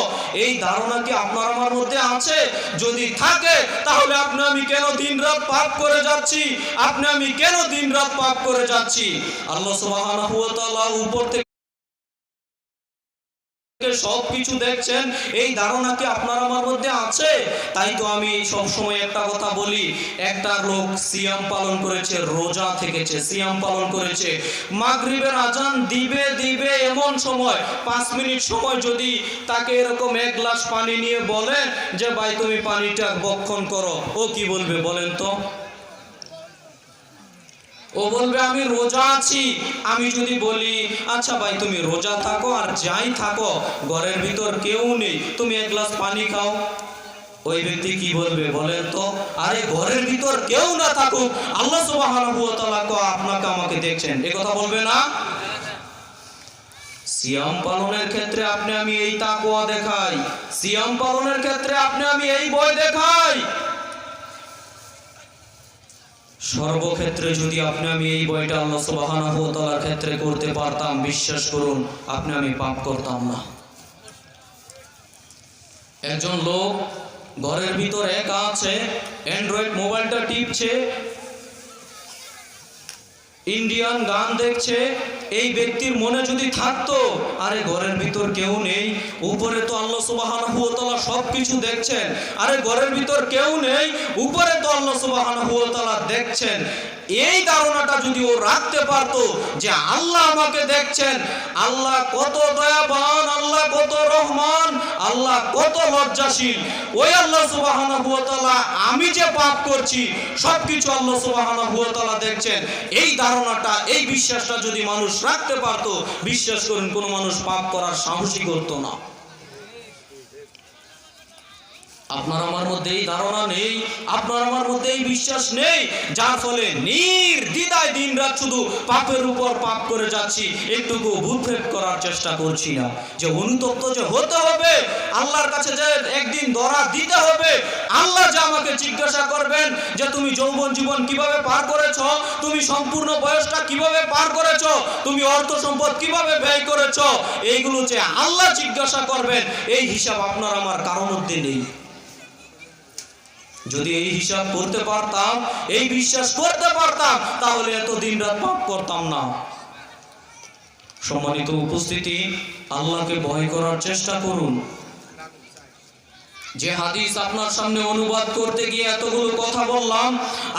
এই ধারণা কি আপনার আমার মধ্যে আছে? যদি থাকে তাহলে আপনি আমি কেন দিনরাত পাপ করে যাচ্ছি? আপনি আমি কেন দিনরাত পাপ করে যাচ্ছি? আল্লাহ সুবহানাহু ওয়া তাআলা উপর থেকে সবকিছু দেখছেন, এই ধারণা কি আপনার আমার মধ্যে আছে? তাই তো আমি সব সময় একটা কথা বলি, একটা লোক সিয়াম পালন করেছে, রোজা থেকেছে, সিয়াম পালন করেছে, মাগরিবের আজান দিবে এমন সময় 5 মিনিট সময় যদি তাকে এরকম এক গ্লাস পানি নিয়ে বলেন যে ভাই তুমি পানিটা বক্ষণ করো, ও কি বলবে বলেন তো? ও বলবে আমি রোজা আছি। আমি যদি বলি আচ্ছা ভাই তুমি রোজা থাকো আর যাই থাকো, ঘরের ভিতর কেউ নেই, তুমি এক গ্লাস পানি খাও, ওই ব্যক্তি কি বলবে বলেন তো? আরে ঘরের ভিতর কেউ না থাকুক, আল্লাহ সুবহানাহু ওয়া তাআলা আপনাকে আমাকে দেখছেন, এই কথা বলবে না? সিয়াম পালনের ক্ষেত্রে আপনি আমি এই তাকওয়া দেখাই, সিয়াম পালনের ক্ষেত্রে আপনি আমি এই ভয় দেখাই। সর্বক্ষেত্রে যদি আপনি আমি এই বইটা আল্লাহ সুবহানাহু ওয়া তাআলার ক্ষেত্রে করতে পারতাম, বিশ্বাস করুন আপনি আমি পাপ করতাম না। একজন লোক ঘরের ভিতর একা আছে, অ্যান্ড্রয়েড মোবাইলটা টিপছে, ইন্ডিয়ান গান দেখছে। এই ব্যক্তির মনে যদি থাকতো আরে ঘরের ভিতর কেউ নেই, উপরে তো আল্লাহ সুবহানাহু ওয়া তাআলা সবকিছু দেখছেন, আরে ঘরের ভিতর কেউ নেই, উপরে তো আল্লাহ সুবহানাহু ওয়া তাআলা দেখছেন, এই ধারণাটা যদি ও রাখতে পারতো যে আল্লাহ আমাকে দেখছেন, আল্লাহ কত দয়াবান, আল্লাহ কত রহমান, আল্লাহ কত লজ্জাশীল, ওই আল্লাহ সুবহানাহু ওয়া তাআলা আমি যে পাপ করছি সবকিছু আল্লাহ সুবহানাহু ওয়া তাআলা দেখছেন, এই ধারণাটা এই বিশ্বাসটা যদি মানুষ রাখতে পারতো, বিশ্বাস করুন কোনো মানুষ পাপ করার সাহসই করতো না। আপনার আমার মধ্যে এই ধারণা নেই, আপনার আমার মধ্যে এই বিশ্বাস নেই, যার ফলে নির্দ্বিধায় দিনরাত শুধু পাপের উপর পাপ করে যাচ্ছি, একটুকু ভূতভেদ করার চেষ্টা করছি না যে অনুতপ্ত যে হতে হবে, আল্লাহর কাছে যে একদিন ধরা দিতে হবে। আল্লাহ যে আমাকে জিজ্ঞাসা করবেন যে তুমি যৌবন জীবন কিভাবে পার করেছো, তুমি সম্পূর্ণ বয়সটা কিভাবে পার করেছো, তুমি অর্থ সম্পদ কিভাবে ব্যয় করেছো, এইগুলো যে আল্লাহ জিজ্ঞাসা করবেন, এই হিসাব আপনার আমার কারোর মধ্যে নেই। যদি এই হিসাব করতে পারতাম, এই বিশ্বাস করতে পারতাম, তাহলে এত দিন রাত পাপ করতাম না। সম্মানিত উপস্থিতি, আল্লাহকে ভয় করার চেষ্টা করুন। যে হাদিস আপনার সামনে অনুবাদ করতে গিয়ে এতগুলো কথা বললাম,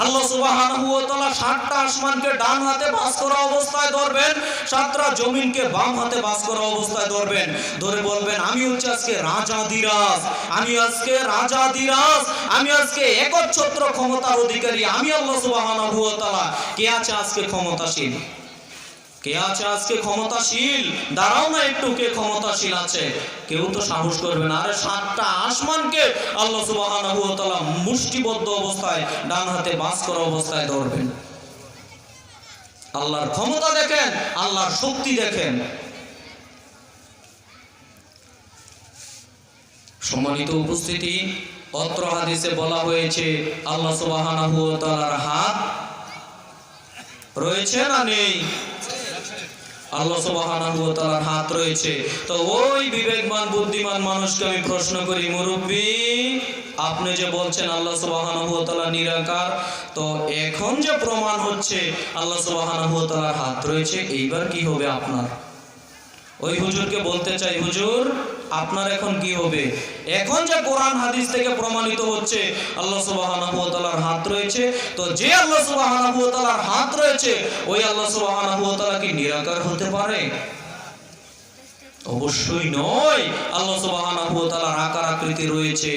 আল্লাহ সুবহানাহু ওয়া তাআলা 7টা আসমানকে ডান হাতে বাস করা অবস্থায় ধরবেন, 7টা জমিনকে বাম হাতে বাস করা অবস্থায় ধরবেন, ধরে বলবেন আমি হচ্ছে আজকে রাজাধিরাজ, আমি আজকে রাজাধিরাজ, আমি আজকে একচ্ছত্র ক্ষমতার অধিকারী, আমি আল্লাহ সুবহানাহু ওয়া তাআলা। কে আছে আজকে ক্ষমতাশীল? কে আছে আজকে ক্ষমতাশীল? দাঁড়াও না একটু, কে ক্ষমতাশীল আছে? কেউ তো সাহস করবে না। আরে 7টা আসমানকে আল্লাহ সুবহানাহু ওয়া তাআলা মুষ্টিবদ্ধ অবস্থায় ডান হাতে বাস করা অবস্থায় ধরবেন। আল্লাহর ক্ষমতা দেখেন, আল্লাহর শক্তি দেখেন। সম্মানিত উপস্থিতি, অত্র হাদিসে বলা হয়েছে আল্লাহ সুবহানাহু ওয়া তাআলার হাত রয়েছে না নেই? আল্লাহ সুবহানাহু ওয়া তাআলার হাত রয়েছে। তো ওই বিবেকমান বুদ্ধিমান মানুষকে আমি প্রশ্ন করি, মুরব্বি আপনি যে বলছেন আল্লাহ সুবহানাহু ওয়া তাআলা নিরাকার, তো এখন যে প্রমাণ হচ্ছে আল্লাহ সুবহানাহু ওয়া তাআলার হাত রয়েছে, এইবার কি হবে আপনার? ওই হুজুরকে বলতে চাই, হুজুর আপনার এখন কি হবে? এখন যে কোরআন হাদিস থেকে প্রমাণিত হচ্ছে আল্লাহ সুবহানাহু ওয়া তাআলার হাত রয়েছে, তো যে আল্লাহ সুবহানাহু ওয়া তাআলার হাত রয়েছে ওই আল্লাহ সুবহানাহু ওয়া তাআলা কি নিরাকার হতে পারে? অবশ্যই নয়। আল্লাহ সুবহানাহু ওয়া তাআলার আকার আকৃতি রয়েছে,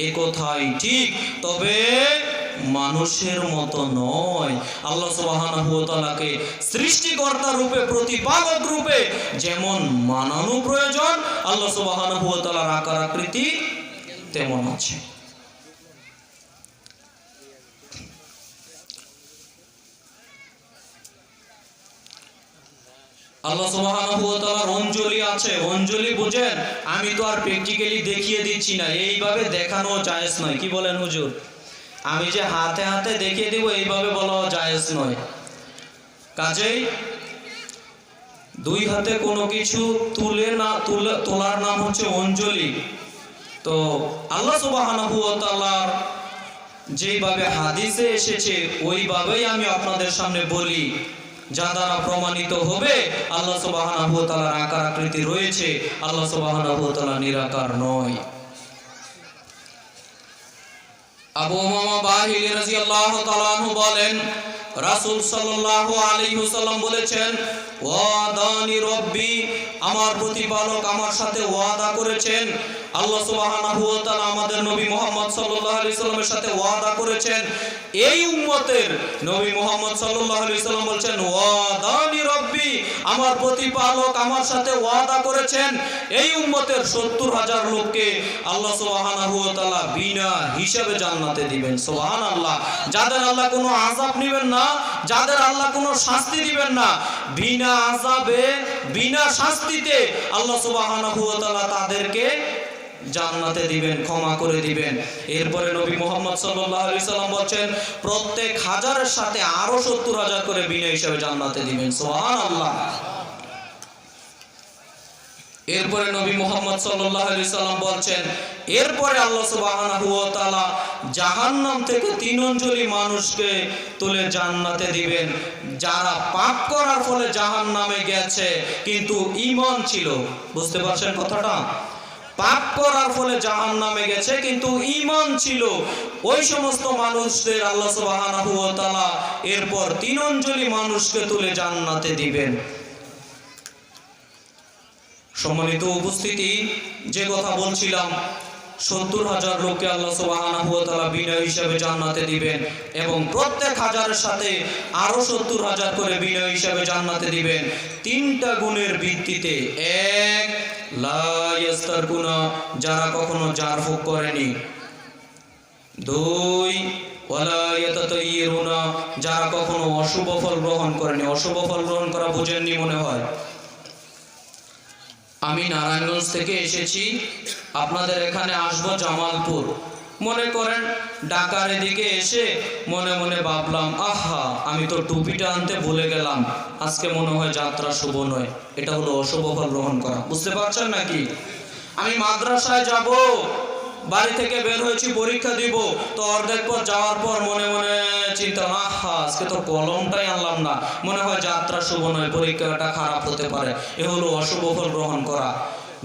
এ কথাই ঠিক, তবে মানুষের মতো নয়। আল্লাহ সুবহানাহু ওয়া তাআলাকে সৃষ্টিকর্তা রূপে, প্রতিপালক রূপে যেমন মানানো প্রয়োজন, আল্লাহ সুবহানাহু ওয়া তাআলার আকার আকৃতি তেমন আছে। আল্লাহ সুবহানাহু ওয়া তাআলার অঞ্জলি আছে, অঞ্জলি বুঝেন? আমি তো আর প্র্যাকটিক্যালি দেখিয়ে দিচ্ছি না, এইভাবে দেখানো জায়েজ নয়। কি বলেন হুজুর? আমি যে হাতে হাতে দেখিয়ে দিব এইভাবে বলা জায়েজ নয়। কাজেই দুই হাতে কোনো কিছু তোলার নাম হচ্ছে অঞ্জলি। তো আল্লাহ সুবহানাহু ওয়া তাআলার যেভাবে হাদিসে এসেছে ওইভাবেই আমি আপনাদের সামনে বলি, যা দ্বারা প্রমাণিত হবে আল্লাহ সুবহানাহু ওয়া তাআলার আকার আকৃতি রয়েছে, আল্লাহ সুবহানাহু ওয়া তাআলা নিরাকার নয়। আবু উমামা বাহিলি রাদিয়াল্লাহু তাআলা আনহু বলেন, রাসূল সাল্লাল্লাহু আলাইহি ওয়াসাল্লাম বলেছেন, ওয়াদানি রব্বি, আমার প্রতিপালক আমার সাথে ওয়াদা করেছেন। আল্লাহ সুবহানাহু ওয়া তাআলা আমাদের নবী মুহাম্মদ সাল্লাল্লাহু আলাইহি সাল্লামের সাথে ওয়াদা করেছেন। এই উম্মতের নবী মুহাম্মদ সাল্লাল্লাহু আলাইহি সাল্লাম বলেন, ওয়াদানি রব্বি, আমার প্রতিপালক আমার সাথে ওয়াদা করেছেন এই উম্মতের ৭০,০০০ লোককে আল্লাহ সুবহানাহু ওয়া তাআলা বিনা হিসাবে জান্নাতে দিবেন। সুবহানাল্লাহ। যাদের আল্লাহ কোনো আযাব নেবেন না, যাদের আল্লাহ কোনো শাস্তি দিবেন না, বিনা আযাবে বিনা শাস্তিতে আল্লাহ সুবহানাহু ওয়া তাআলা তাদেরকে জান্নাতে দিবেন, ক্ষমা করে দিবেন। এরপরে নবী মুহাম্মদ সাল্লাল্লাহু আলাইহি সাল্লাম বলেন, প্রত্যেক হাজারের সাথে আরো ৭০,০০০ করে বিনা হিসাবে জান্নাতে দিবেন। সুবহানাল্লাহ। এরপরে নবী মুহাম্মদ সাল্লাল্লাহু আলাইহি সাল্লাম বলেন, এরপরে আল্লাহ সুবহানাহু ওয়া তাআলা জাহান্নাম থেকে ৩ অঞ্জলি মানুষকে তুলে জান্নাতে দিবেন, যারা পাপ করার ফলে জাহান্নামে গেছে কিন্তু ঈমান ছিল। বুঝতে পারছেন কথাটা? পাপ করার ফলে জাহান্নামে গেছে কিন্তু ঈমান ছিল, ওই সমস্ত মানুষদের আল্লাহ সুবহানাহু ওয়া তাআলা এরপর ৩ অঞ্জলি মানুষকে তুলে জান্নাতে দিবেন। সম্মানিত উপস্থিতি, যে কথা বলছিলাম, ৭০,০০০ লোককে আল্লাহ সুবহানাহু ওয়া তাআলা বিনা হিসাবে জান্নাতে দিবেন এবং প্রত্যেক হাজারের সাথে আরো ৭০,০০০ করে বিনা হিসাবে জান্নাতে দিবেন ৩টা গুণের ভিত্তিতে। এক, লা ইয়াস্তারকুনা, যারা কখনো জারফুক করেনি। ২, ওয়ালা ইয়াতাতাইয়িরুনা, যারা কখনো অশুভ ফল গ্রহণ করেনি। অশুভ ফল গ্রহণ করা বুঝেননি মনে হয়। আমি নারায়ণগঞ্জ থেকে এসেছি, আপনাদের এখানে আসবো জামালপুর। মনে করেন ঢাকার এদিকে এসে মনে মনে ভাবলাম, আহা আমি তো টুপিটা আনতে ভুলে গেলাম, আজকে মনে হয় যাত্রা শুভ নয়। এটা হলো অশুভ ফল গ্রহণ করা। বুঝতে পারছেন নাকি? আমি মাদ্রাসায় যাব, বাড়ি থেকে বের হয়েছি পরীক্ষা দিব, তো অর্ধেক পর যাওয়ার পর মনে মনে চিন্তা, আহা আজকে তো কলমটাই আনলাম না, মনে হয় যাত্রা শুভ নয়, পরীক্ষাটা খারাপ হতে পারে। এ হলো অশুভ ফল গ্রহণ করা।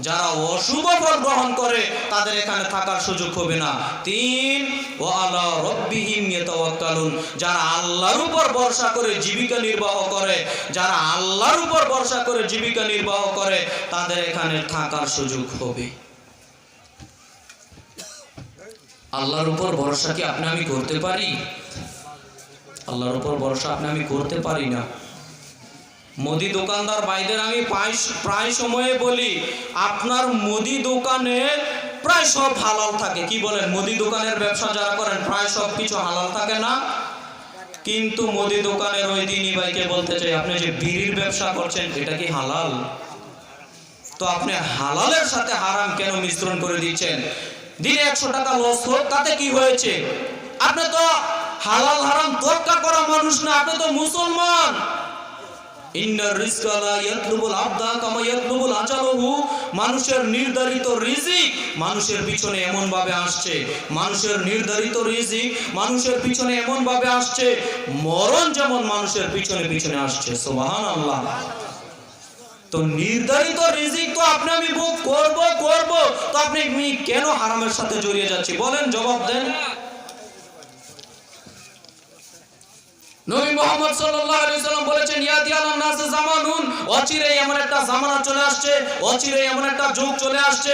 যারা অশুভ ফল গ্রহণ করে তাদের এখানে থাকার সুযোগ হবে না। ৩, ওয়া আলা রাব্বিহিম ইয়াতাওয়াক্কালুন, যারা আল্লাহর উপর ভরসা করে জীবিকা নির্বাহ করে, যারা আল্লাহর উপর ভরসা করে জীবিকা নির্বাহ করে তাদের এখানে থাকার সুযোগ হবে। আল্লাহর উপর ভরসা কি আপনি আমি করতে পারি? আল্লাহর উপর ভরসা আপনি আমি করতে পারি না। মুদি দোকানদার ভাইদের আমি প্রায় সময়ে বলি, আপনার মুদি দোকানে প্রায় সব হালাল থাকে। কি বলেন? মুদি দোকানের ব্যবসা যারা করেন প্রায় সব কিছু হালাল থাকে না? কিন্তু মুদি দোকানের ওই দিনই ভাইকে বলতে চাই, আপনি যে বিড়ির ব্যবসা করছেন এটা কি হালাল? তো আপনি হালালের সাথে হারাম কেন মিশ্রণ করে দিচ্ছেন? দিনে ১০০ টাকা লস হোক, তাতে কি হয়েছে? আপনি তো হালাল হারাম তোয়াক্কা করা মানুষ না, আপনি তো মুসলমান। ইন্নার রিজকা লা ইয়াতলুবুল আবদা কামা ইয়াতলুবুল আজালহু, মানুষের নির্ধারিত রিজিক মানুষের পিছনে এমন ভাবে আসছে, মানুষের নির্ধারিত রিজিক মানুষের পিছনে এমন ভাবে আসছে, মরণ যেমন মানুষের পিছনে পিছনে আসছে। সুবহানাল্লাহ। তো নির্ধারিত রিজিক তো আপনি আমি ভোগ করব, তো আপনি কেন হারামের সাথে জড়িয়ে যাচ্ছি বলেন? জবাব দেন। নবী মুহাম্মদ সাল্লাল্লাহু আলাইহি সাল্লাম বলেছেন, ইয়াতি আলান নাস জামানুন, অচিরেই এমন একটা জামানা চলে আসছে, অচিরেই এমন একটা যুগ চলে আসছে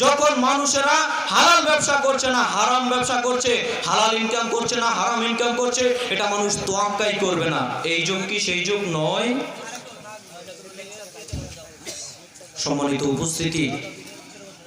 যখন মানুষেরা হালাল ব্যবসা করছে না হারাম ব্যবসা করছে, হালাল ইনকাম করছে না হারাম ইনকাম করছে, এটা মানুষ তোয়াক্কাই করবে না। এই যুগ কি সেই যুগ নয়? সম্মানিত উপস্থিতি,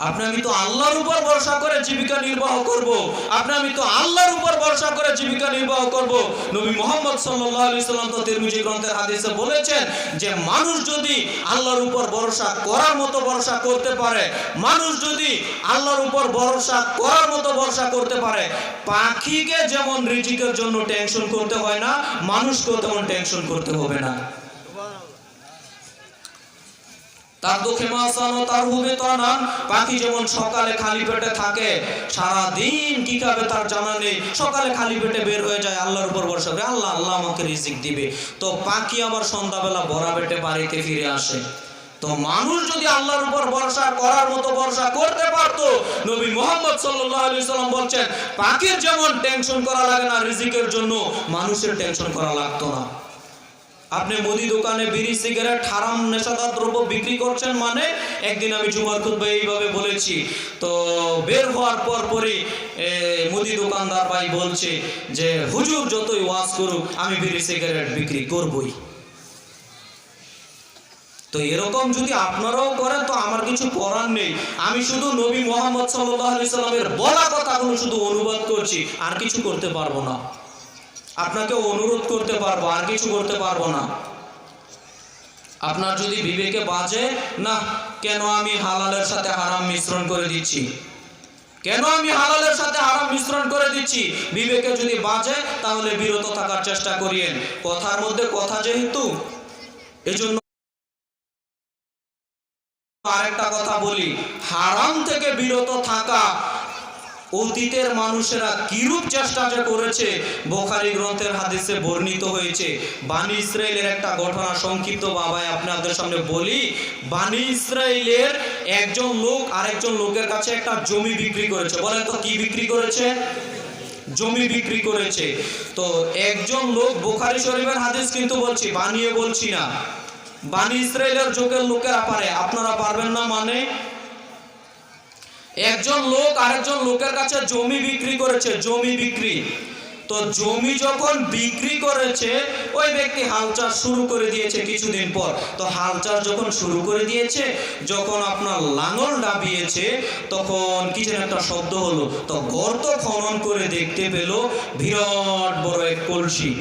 আপনি আমি তো আল্লাহর উপর ভরসা করে জীবিকা নির্বাহ করব, আপনি আমি তো আল্লাহর উপর ভরসা করে জীবিকা নির্বাহ করব। নবী মুহাম্মদ সাল্লাল্লাহু আলাইহি সাল্লাম তো তিরমিজি গ্রন্থের হাদিসে বলেছেন যে মানুষ যদি আল্লাহর উপর ভরসা করার মতো ভরসা করতে পারে, মানুষ যদি আল্লাহর উপর ভরসা করার মতো ভরসা করতে পারে, পাখিকে যেমন রিজিকের জন্য টেনশন করতে হয় না, মানুষকেও তেমন টেনশন করতে হবে না। তার দুঃখে মাসানো তার হুবে তানান, পাখি যেমন সকালে খালি পেটে থাকে, সারা দিন কি খাবে তার জানা নেই, সকালে খালি পেটে বের হয়ে যায় আল্লাহর উপর ভরসা করে, আল্লাহ আল্লাহ আমাকে রিজিক দিবে। তো পাখি আবার সন্ধ্যাবেলা ভরা পেটে বাড়িতে ফিরে আসে। তো মানুষ যদি আল্লাহর উপর ভরসা করার মতো ভরসা করতে পারতো, নবী মুহাম্মদ সাল্লাল্লাহু আলাইহি সাল্লাম বলছেন, পাখির যেমন টেনশন করা লাগে না রিজিকের জন্য, মানুষের টেনশন করা লাগতো না। আপনি মুদি দোকানে বিড়ি সিগারেট হারাম নেশাদার দ্রব্য বিক্রি করছেন, মানে একদিন আমি জুমার খুতবায় এইভাবে বলেছি, তো বের হওয়ার পরই মুদি দোকানদার ভাই বলছে যে হুজুর যতই ওয়াজ করুক আমি বিড়ি সিগারেট বিক্রি করবই। তো এরকম যদি আপনারাও করেন তো আমার কিছু করার নেই, আমি শুধু নবী মুহাম্মদ সাল্লাল্লাহু আলাইহি সাল্লামের বলা কথাগুলো শুধু অনুবাদ করছি, আর কিছু করতে পারবো না। আপনাকে অনুরোধ করতে পারবো, আর কিছু করতে পারবো না। আপনার যদি বিবেকে বাজে না, কেন আমি হালালের সাথে হারাম মিশ্রণ করে দিচ্ছি, কেন আমি হালালের সাথে হারাম মিশ্রণ করে দিচ্ছি, বিবেকে যদি বাজে তাহলে বিরত থাকার চেষ্টা করিয়েন। কথার মধ্যে কথা যেহেতু, এজন্য আরেকটা কথা বলি, হারাম থেকে বিরত থাকা অতীতের মানুষেরা কিরূপ চেষ্টা যে করেছে বুখারী গ্রন্থের হাদিসে বর্ণিত হয়েছে। বানি ইসরাইলের একটা ঘটনা সংক্ষিপ্ত বাবায় আপনাদের সামনে বলি। বানি ইসরাইলের একজন লোক আরেকজন লোকের কাছে একটা জমি বিক্রি করেছে। বলেন তো কি বিক্রি করেছে? জমি বিক্রি করেছে। তো একজন লোক, বুখারী শরীফের হাদিস কিন্তু বলছি, বানিয়ে বলছি না, বানি ইসরাইলের যুগের লোকেরা পারে, আপনারা পারবেন না। মানে একজন লোক আরেকজন লোকের কাছে জমি বিক্রি করেছে, জমি বিক্রি। তো জমি যখন বিক্রি করেছে, ওই ব্যক্তি হাল চাষ শুরু করে দিয়েছে কিছুদিন পর। তো হাল চাষ যখন শুরু করে দিয়েছে, যখন আপনার লাঙল ডাবিয়েছে, তখন কি যেন একটা শব্দ হলো। তো গর্ত খনন করে দেখতে পেল বিরাট বড় এক কলসি।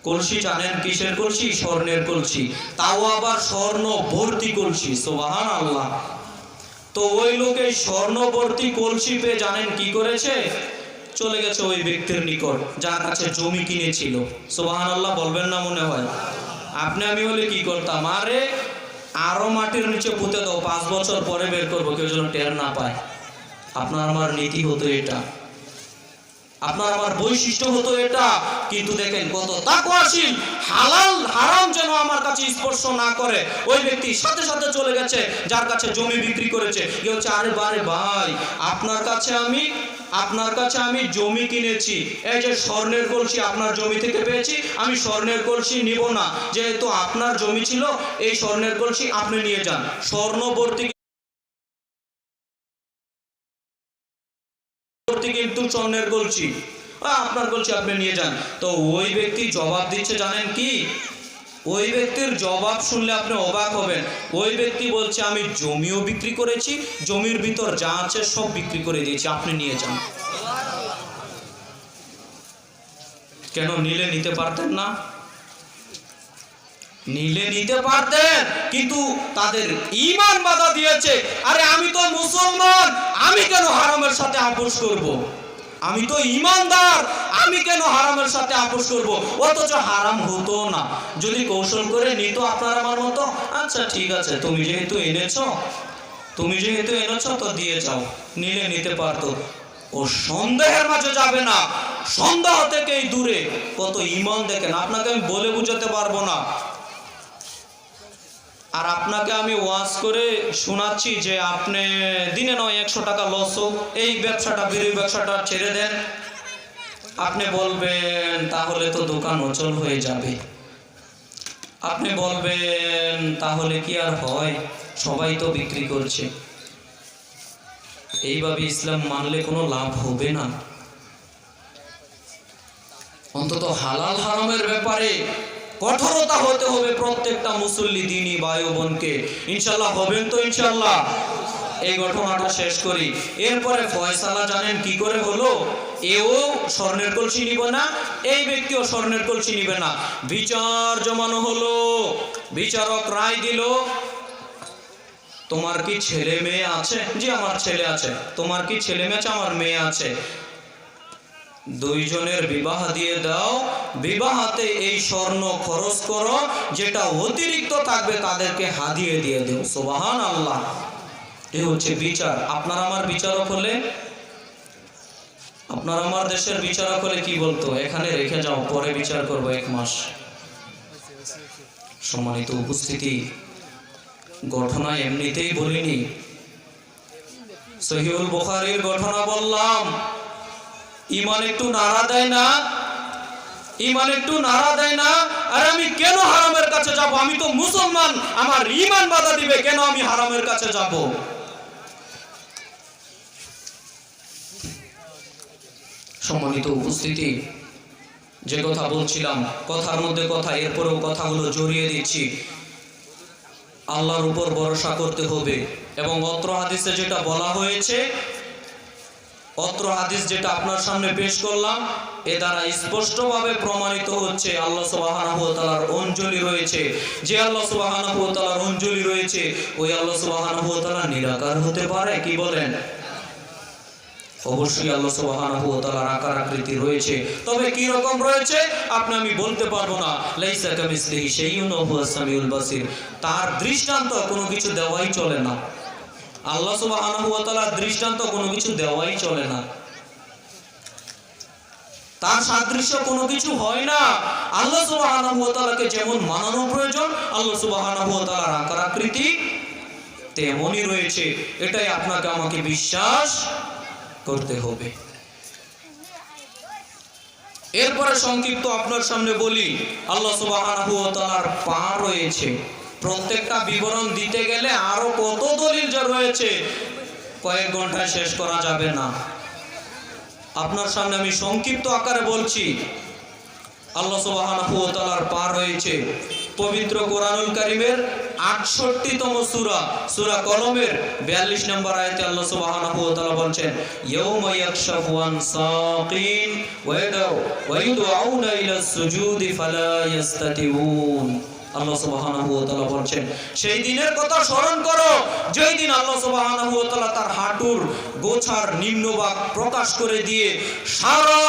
কলসি জানেন কিসের কলসি? স্বর্ণের কলসি, তাও আবার স্বর্ণ ভর্তি কলসি। সুবহানাল্লাহ। তো ওই লোকে স্বর্ণবর্তী কলসি পেয়ে জানেন কি করেছে? চলে গেছে ওই ব্যক্তির নিকট যার কাছে জমি কিনেছিল। সুবহানাল্লাহ বলবেন না মনে হয়? আপনি আমি হলে কি করতাম? আরে আরো মাটির নিচে পুঁতে দাও, 5 বছর পরে বের করবো, কেউ যেন টের না পায়। আপনার আমার নীতি হতো এটা, আপনার আমার বৈশিষ্ট্য হতো এটা। কিন্তু দেখেন কত তাকওয়াশীল, হালাল হারাম যেন আমার কাছে স্পর্শ না করে, ওই ব্যক্তি সাথে সাথে চলে গেছে যার কাছে জমি বিক্রি করেছে। কি হচ্ছে? আরে বারে ভাই, আপনার কাছে আমি জমি কিনেছি, এই যে স্বর্ণের কলসি আপনার জমি থেকে পেয়েছি, আমি স্বর্ণের কলসি নিব না, যেহেতু আপনার জমি ছিল, এই স্বর্ণের কলসি আপনি নিয়ে যান। স্বর্ণবর্তী কিন্তু স্বর্ণের কলসি, আপনার কলসি আপনি নিয়ে যান। তো ওই ব্যক্তি জবাব দিচ্ছে জানেন কি? ওই ব্যক্তির জবাব শুনলে আপনি অবাক হবেন। ওই ব্যক্তি বলছে, আমি জমিও বিক্রি করেছি, জমির ভিতর যা আছে সব বিক্রি করে দিয়েছি, আপনি নিয়ে যান। কেন? নিলে নিতে পারতেন না? নিলে নিতে পারতেন, কিন্তু তাদের ঈমান বাধা দিয়েছে। আরে আমি তো মুসলমান, আমি কেন হারামের সাথে আপোষ করব? আমি তো ঈমানদার, আমি কেন হারামের সাথে আপোষ করব? অথচ হারাম হতো না। যদি কৌশল করে নিত আপনার আমার মতো, আচ্ছা ঠিক আছে, তুমি যেহেতু এনেছো তো দিয়ে যাও, নিলে নিতে পারতো। ও সন্দেহের মাঝে যাবে না, সন্দেহ থেকেই দূরে। কত ঈমান দেখেন, আপনাকে আমি বলে বুঝাতে পারবো না। আর আপনাকে আমি ওয়াজ করে শোনাচ্ছি যে আপনি দিনে নয় 100 টাকা লস হোক, এই ব্যবসাটা, বিড়ির ব্যবসাটা ছেড়ে দেন। আপনি বলবেন তাহলে তো দোকান অচল হয়ে যাবে। আপনি বলবেন তাহলে কি আর হয়, সবাই তো বিক্রি করছে। এইভাবে ইসলাম মানলে কোনো লাভ হবে না। অন্তত হালাল হারামের ব্যাপারে কঠোরতা হতে হবে প্রত্যেকটা মুসল্লি দিনী ভাই ও বোনকে। ইনশাল্লাহ হবেন তো? ইনশাল্লাহ। এই ঘটনাটা শেষ করি। এরপরে ফয়সালা জানেন কি করে হলো? এও স্বর্ণের কলসি নিবে না, এই ব্যক্তিও স্বর্ণের কলসি নিবে না। বিচার জমানো হলো, বিচারক রায় দিল, তোমার কি ছেলে মেয়ে আছে? জি আমার ছেলে আছে। তোমার কি ছেলে মেয়ে আছে? আমার মেয়ে আছে। দুইজনের বিবাহ দিয়ে দাও, বিবাহতে এই স্বর্ণ খরচ করো, যেটা অতিরিক্ত থাকবে তাদেরকে হাদিয়ে দিয়ে দেও। সুবহানাল্লাহ। এই হচ্ছে বিচার। আপনার আমার বিচারক হলে, আপনার আমার দেশের বিচারক হলে কি বলতো? এখানে রেখে যাও, পরে বিচার করবো 1 মাস। সম্মানিত উপস্থিতি, ঘটনা এমনিতেই বলিনি, সহিহুল বুখারীর ঘটনা বললাম। ইমান একটু নাড়া দেয় না? ইমান একটু নাড়া দেয় না? আর আমি কেন হারামের কাছে যাব? আমি তো মুসলমান, আমার ইমান বাধা দিবে কেন আমি হারামের কাছে যাব? সম্মানিত উপস্থিতি, যে কথা বলছিলাম, কথার মধ্যে কথা, এরপরেও কথাগুলো জড়িয়ে দিচ্ছি। আল্লাহর উপর ভরসা করতে হবে। এবং অত্র হাদিসে যেটা বলা হয়েছে, অত্র হাদিস যেটা আপনার সামনে পেশ করলাম, এ দ্বারা স্পষ্টভাবে প্রমাণিত হচ্ছে আল্লাহ সুবহানাহু ওয়া তাআলার অঞ্জলি রয়েছে। যে আল্লাহ সুবহানাহু ওয়া তাআলার অঞ্জলি রয়েছে, ওই আল্লাহ সুবহানাহু ওয়া তাআলা নিরাকার হতে পারে? কি বলেন? অবশ্যই আল্লাহ সুবহানাহু ওয়া তাআলার আকার আকৃতি রয়েছে, তবে কি রকম রয়েছে আপনি আমি বলতে পারবো না। লাইসা কামিসলিহি শাইউন ওয়া হুয়াস সামিউল বাসির। তার দৃষ্টান্ত কোনো কিছু দেওয়াই চলে না। আল্লাহ সুবহানাহু ওয়া তাআলার দৃষ্টান্ত কোনো কিছু দেওয়াই চলে না। তার সাদৃশ্য কোনো কিছু হয় না। আল্লাহ সুবহানাহু ওয়া তাআলাকে যেমন মানানো প্রয়োজন, আল্লাহ সুবহানাহু ওয়া তাআলার আকার আকৃতি তেমনই রয়েছে। এটাই আপনাকে আমাকে বিশ্বাস করতে হবে। এরপরে সংক্ষিপ্ত আপনার সামনে বলি, আল্লাহ সুবহানাহু ওয়া তাআলার পা রয়েছে। প্রত্যেকটা বিবরণ দিতে গেলে আরো কত দলিল যা রয়েছে, কয়েক ঘন্টায় শেষ করা যাবে না। আপনার সামনে আমি সংক্ষিপ্ত আকারে বলছি। আল্লাহ সুবহানাহু ওয়া তাআলার পা রয়েছে। পবিত্র কোরআনুল কারীমের ৬৮তম সূরা, সূরা কলমের ৪২ নম্বর আয়াতে আল্লাহ সুবহানাহু ওয়া তাআলা বলছেন, ইয়াউমা ইয়াকশাফু আন সাকিন ওয়া ইউদআউনা ইলা সুজুদি ফালা ইস্তাতিউন। আল্লাহ সুবহানাহু ওয়া তাআলা বলছেন, সেই দিনের কথা স্মরণ করো যেই দিন আল্লাহ সুবহানাহু ওয়া তাআলা তার হাঁটুর গোছার নিম্নভাগ প্রকাশ করে দিয়ে সারা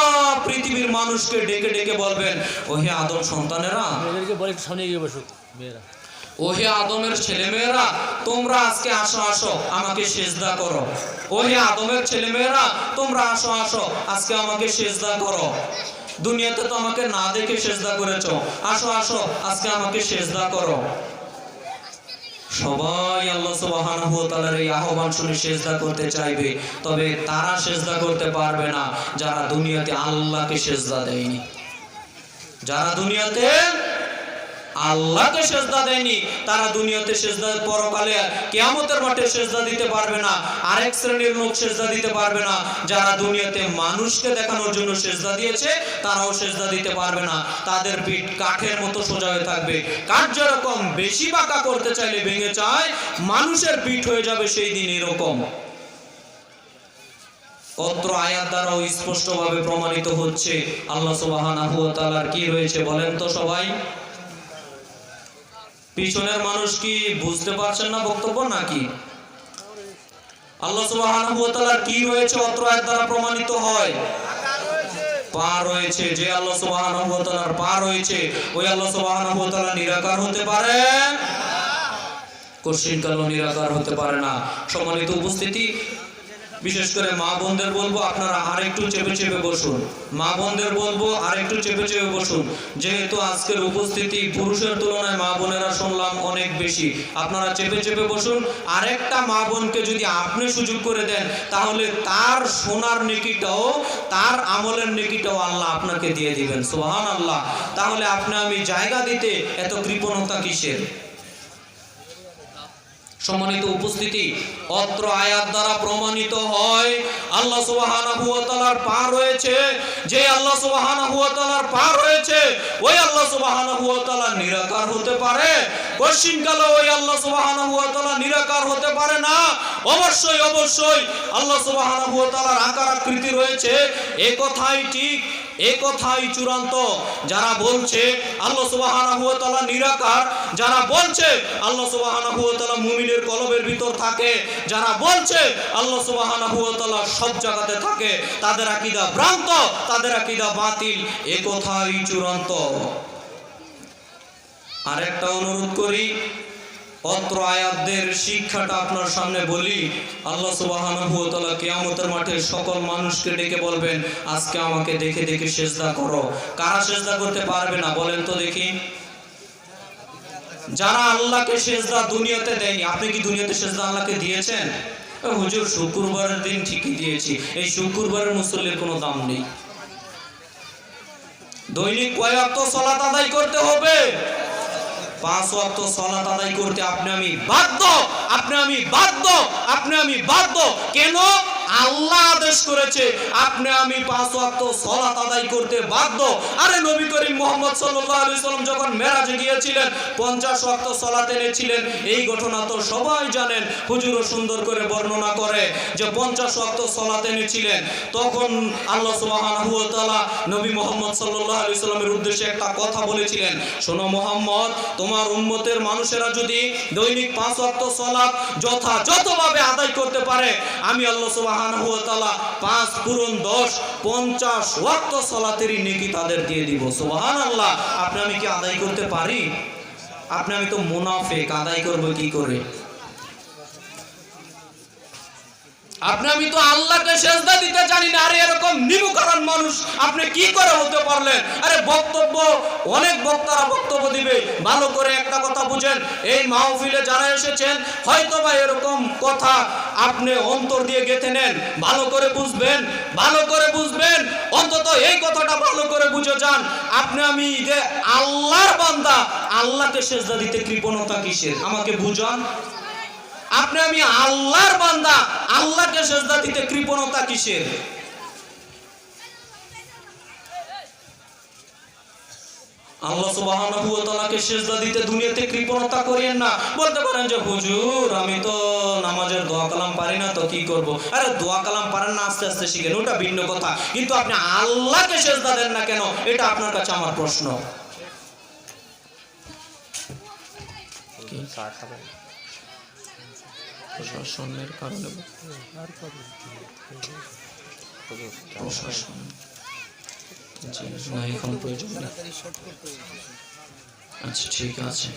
পৃথিবীর মানুষকে ডেকে ডেকে বলবেন, ওহে আদম সন্তানেরা, মেয়েদেরকে বলে সামনে এগিয়ে বসো, মেয়েরা, ওহে আদমের ছেলেমেয়েরা, তোমরা আজকে আসো আসো আমাকে সিজদা করো। ওহে আদমের ছেলেমেয়েরা, তোমরা আসো আসো আজকে আমাকে সিজদা করো। দুনিয়াতে তো আমাকে না দেখে সিজদা করেছো, আসো আসো আজকে আমাকে সিজদা করো। সবাই আল্লাহ সুবহানাহু ওয়া তাআলার এই আহ্বান শুনে সিজদা করতে চাইবে, তবে তারা সিজদা করতে পারবে না যারা দুনিয়াতে আল্লাহকে সিজদা দেয়নি। যারা দুনিয়াতে আল্লাহকে সিজদা দেয়নি, তারা দুনিয়াতে সিজদা, পরকালে কিয়ামতের মাঠে সিজদা দিতে পারবে না। আরেক শ্রেণীর লোক সিজদা দিতে পারবে না, যারা দুনিয়াতে মানুষকে দেখানোর জন্য সিজদা দিয়েছে, তারাও সিজদা দিতে পারবে না। তাদের পিঠ কাঠের মতো সোজা হয়ে থাকবে। কাঠ যেরকম বেশি বাঁকা করতে চাইলে ভেঙে যায়, মানুষের পিঠ হয়ে যাবে সেই দিন এরকম। অত্র আয়াত দ্বারাও স্পষ্টভাবে প্রমাণিত হচ্ছে আল্লাহ সুবহানাহু ওয়া তাআলার কি রয়েছে বলেন তো সবাই? পিছনের মানুষ কি বুঝতে পারছেন না বক্তব্য নাকি? আল্লাহ সুবহানাহু ওয়া তাআলার কি রয়েছে অত্র আয়াত দ্বারা প্রমাণিত হয়? পা রয়েছে। যে আল্লাহ সুবহানাহু ওয়া তাআলার পা রয়েছে, ওই আল্লাহ সুবহানাহু ওয়া তাআলা নিরাকার হতে পারে? কশিনকালও নিরাকার হতে পারে না। সম্মানিত উপস্থিতি, বিশেষ করে মা বোনদের বলবো আপনারা আরেকটু চেপে চেপে বসুন। মা বোনদের বলবো আরেকটু চেপে চেপে বসুন। যেহেতু আজকের উপস্থিতি পুরুষের তুলনায় মা বোনেরা শুনলাম অনেক বেশি, আপনারা চেপে চেপে বসুন। আরেকটা মা বোনকে যদি আপনি সুযোগ করে দেন, তাহলে তার সোনার নেকিটাও, তার আমলের নেকিটাও আল্লাহ আপনাকে দিয়ে দিবেন। সুবহানাল্লাহ। তাহলে আপনি আমি জায়গা দিতে এত কৃপণতা কিসের? সম্মানিত উপস্থিতি, অত্র আয়াত দ্বারা প্রমাণিত হয় আল্লাহ সুবহানাহু ওয়া তাআলার পা রয়েছে। যে আল্লাহ সুবহানাহু ওয়া তাআলার পা রয়েছে, ওই আল্লাহ সুবহানাহু ওয়া তাআলা নিরাকার হতে পারে? কশিনকালে ওই আল্লাহ সুবহানাহু ওয়া তাআলা নিরাকার হতে পারে না। অবশ্যই অবশ্যই আল্লাহ সুবহানাহু ওয়া তাআলার আকার আকৃতি রয়েছে, এই কথাই ঠিক, এই কথাই চূড়ান্ত। যারা বলছে আল্লাহ সুবহানাহু ওয়া তাআলা নিরাকার, যারা বলছে আল্লাহ সুবহানাহু ওয়া তাআলা মুমিনের কলবের ভিতর থাকে, যারা বলছে আল্লাহ সুবহানাহু ওয়া তাআলা সব জায়গাতে থাকে, তাদের আকীদা ভ্রান্ত, তাদের আকীদা বাতিল, এই কথাই চূড়ান্ত। আরেকটা অনুরোধ করি, অত্র আয়াতদের শিক্ষাটা আপনার সামনে বলি। আল্লাহ সুবহানাহু ওয়া তাআলা কিয়ামতের মাঠে সকল মানুষকে ডেকে বলবেন, আজকে আমাকে দেখে দেখে সিজদা করো। কারা সিজদা করতে পারবে না বলেন তো দেখি? যারা আল্লাহকে সিজদা দুনিয়াতে দেয়নি। আপনি কি দুনিয়াতে সিজদা আল্লাহকে দিয়েছেন? হুজুর শুক্রবারের দিন ঠিকই দিয়েছি। এই শুক্রবারের মুসল্লির কোনো দাম নেই। দৈনিক কয় ওয়াক্ত সালাত আদায় করতে হবে? 5 ওয়াক্ত সালাত আদায় করতে আপনি আমি বাধ্য, আপনি আমি বাধ্য, আপনি আমি বাধ্য। কেন? আল্লাহ আদেশ করেছে আপনি আমি 5 ওয়াক্ত সালাত আদায় করতে বাধ্য। আরে নবী করিম মুহাম্মদ সাল্লাল্লাহু আলাইহি সাল্লাম যখন মেরাজে গিয়েছিলেন 50 ওয়াক্ত সালাত এনেছিলেন। এই ঘটনা তো সবাই জানেন, হুজুরও সুন্দর করে বর্ণনা করে যে 50 ওয়াক্ত সালাত এনেছিলেন। তখন আল্লাহ সুবহানাহু ওয়া তাআলা নবী মুহাম্মদ সাল্লাল্লাহু আলাইহি সাল্লামের উদ্দেশ্যে একটা কথা বলেছিলেন, শোনো মুহাম্মদ, তোমার উম্মতের মানুষেরা যদি দৈনিক 5 ওয়াক্ত সালাত যথাযথভাবে আদায় করতে পারে, আমি আল্লাহ সুবহানাহু ওয়া তাআলা 5 পূরণ 10 50 ওয়াক্ত সালাতেরই নেকি তাদের দিয়ে দিব। সুবহানাল্লাহ। আপনি আমি কি আদায় করতে পারি? আপনি আমি তো মুনাফিক, আদায় করব কি করে? আপনি আমি তো আল্লাহকে সিজদা দিতে জানি না। আরে এরকম নিমুকারণ মানুষ আপনি কি করে হতে পারলেন? আরে বক্তব্য, অনেক বক্তারা বক্তব্য দিবে, ভালো করে একটা কথা বুঝেন। এই মাহফিলে যারা এসেছেন হয়তো বা এরকম কথা আপনি অন্তর দিয়ে গেঁথে নেন। ভালো করে বুঝবেন, ভালো করে বুঝবেন, অন্তত এই কথাটা ভালো করে বুঝে যান। আপনি আমি যে আল্লাহর বান্দা, আল্লাহকে সিজদা দিতে কৃপণতা কিসের? আমাকে বুঝান। আপনি আমি আল্লাহর বান্দা, আল্লাহকে সিজদা দিতে কৃপণতা কিসের? আল্লাহ সুবহানাহু ওয়া তাআলাকে সিজদা দিতে দুনিয়াতে কৃপণতা করেন না। বলতে পারেন যে হুজুর আমি তো নামাজের দোয়া কালাম পারি না, তো কি করব? আরে দোয়া কালাম পারেন না, আস্তে আস্তে শিখেন, ওটা ভিন্ন কথা। কিন্তু আপনি আল্লাহকে সিজদা দেন না কেন? এটা আপনার কাছে আমার প্রশ্ন। প্রশাসনের কারণে প্রশাসন না এখন প্রয়োজন নেই। আচ্ছা ঠিক আছে।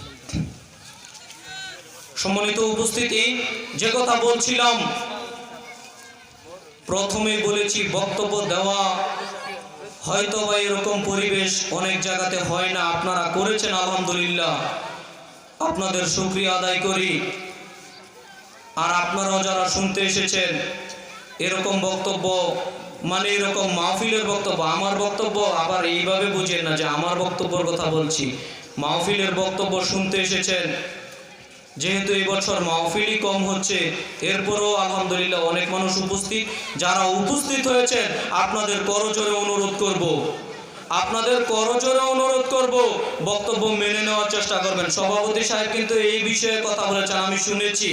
সম্মানিত উপস্থিতি, যে কথা বলছিলাম প্রথমেই বলেছি, বক্তব্য দেওয়া হয়তো বা এরকম পরিবেশ অনেক জায়গাতে হয় না। আপনারা করেছেন আলহামদুলিল্লাহ, আপনাদের শুকরিয়া আদায় করি। আর আপনারাও যারা শুনতে এসেছেন এরকম বক্তব্য, মানে এরকম মাহফিলের বক্তব্য, আমার বক্তব্য আবার এইভাবে বুঝেন না যে আমার বক্তব্যের কথা বলছি। মাহফিলের বক্তব্য শুনতে এসেছেন, যেহেতু এই বছর মাহফিলই কম হচ্ছে, এরপরও আলহামদুলিল্লাহ অনেক মানুষ উপস্থিত। যারা উপস্থিত হয়েছেন আপনাদের করজোরে অনুরোধ করব, আপনাদের করজোরে অনুরোধ করব, বক্তব্য মেনে নেওয়ার চেষ্টা করবেন। সভাপতি সাহেব কিন্তু এই বিষয়ে কথা বলেছেন, আমি শুনেছি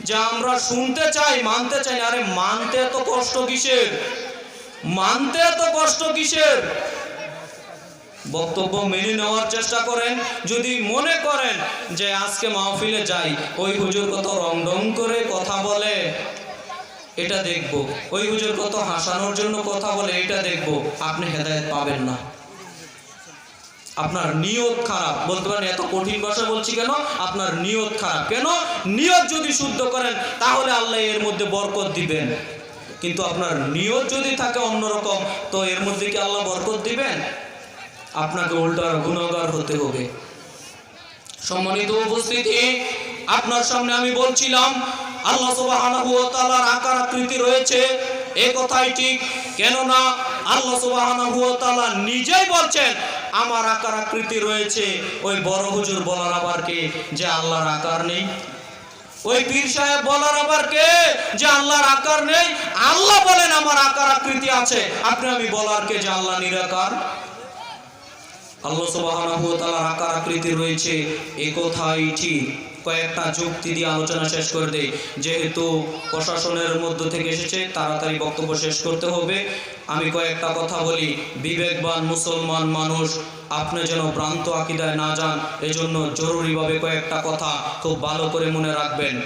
যে আমরা শুনতে চাই, মানতে চাই না। আরে মানতে এত কষ্ট কিসের? মানতে এত কষ্ট কিসের? বক্তব্য মেনে নেওয়ার চেষ্টা করেন। যদি মনে করেন যে আজকে মাহফিলে যাই, ওই হুজুর কত রং রং করে কথা বলে এটা দেখব, ওই হুজুর কত হাসানোর জন্য কথা বলে এটা দেখব, আপনি হেদায়েত পাবেন না। আপনার নিয়ত খারাপ। বলতে পারেন এত কঠিন ভাষা বলছি কেন? আপনার নিয়ত খারাপ। কেন? নিয়ত যদি শুদ্ধ করেন তাহলে আল্লাহ এর মধ্যে বরকত দিবেন। কিন্তু আপনার নিয়ত যদি থাকে অন্যরকম, তো এর মধ্যে কি আল্লাহ বরকত দিবেন? আপনাকে উল্টা গুনাহগার হতে হবে। সম্মানিত উপস্থিতি, আপনার সামনে আমি বলছিলাম আল্লাহ সুবহানাহু ওয়া তাআলার আকার আকৃতি রয়েছে, এই কথাই ঠিক। কেননা আল্লাহ সুবহানাহু ওয়া তাআলা নিজেই বলছেন আমার আকার আকৃতি রয়েছে। ওই বড় হুজুর বলার আবার কে যে আল্লাহর আকার নেই? ওই পীর সাহেব বলার আবার কে যে আল্লাহর আকার নেই? আল্লাহ বলেন আমার আকার আকৃতি আছে। আপনি আমি বলার কে যে আল্লাহ নিরাকার? আল্লাহ সুবহানাহু ওয়া তাআলার আকার আকৃতি রয়েছে, এই কথাই ঠিক। কয়েকটা যুক্তি দিয়ে আলোচনা শেষ করে দেই। যেহেতু প্রশাসনের মধ্য থেকে এসেছে, তাড়াতাড়ি বক্তব্য শেষ করতে হবে। আমি কয়েকটা কথা বলি। বিবেকবান মুসলমান মানুষ আপনি যেন ভ্রান্ত আকীদায় না যান, এজন্য জরুরিভাবে কয়েকটা কথা খুব ভালো করে মনে রাখবেন,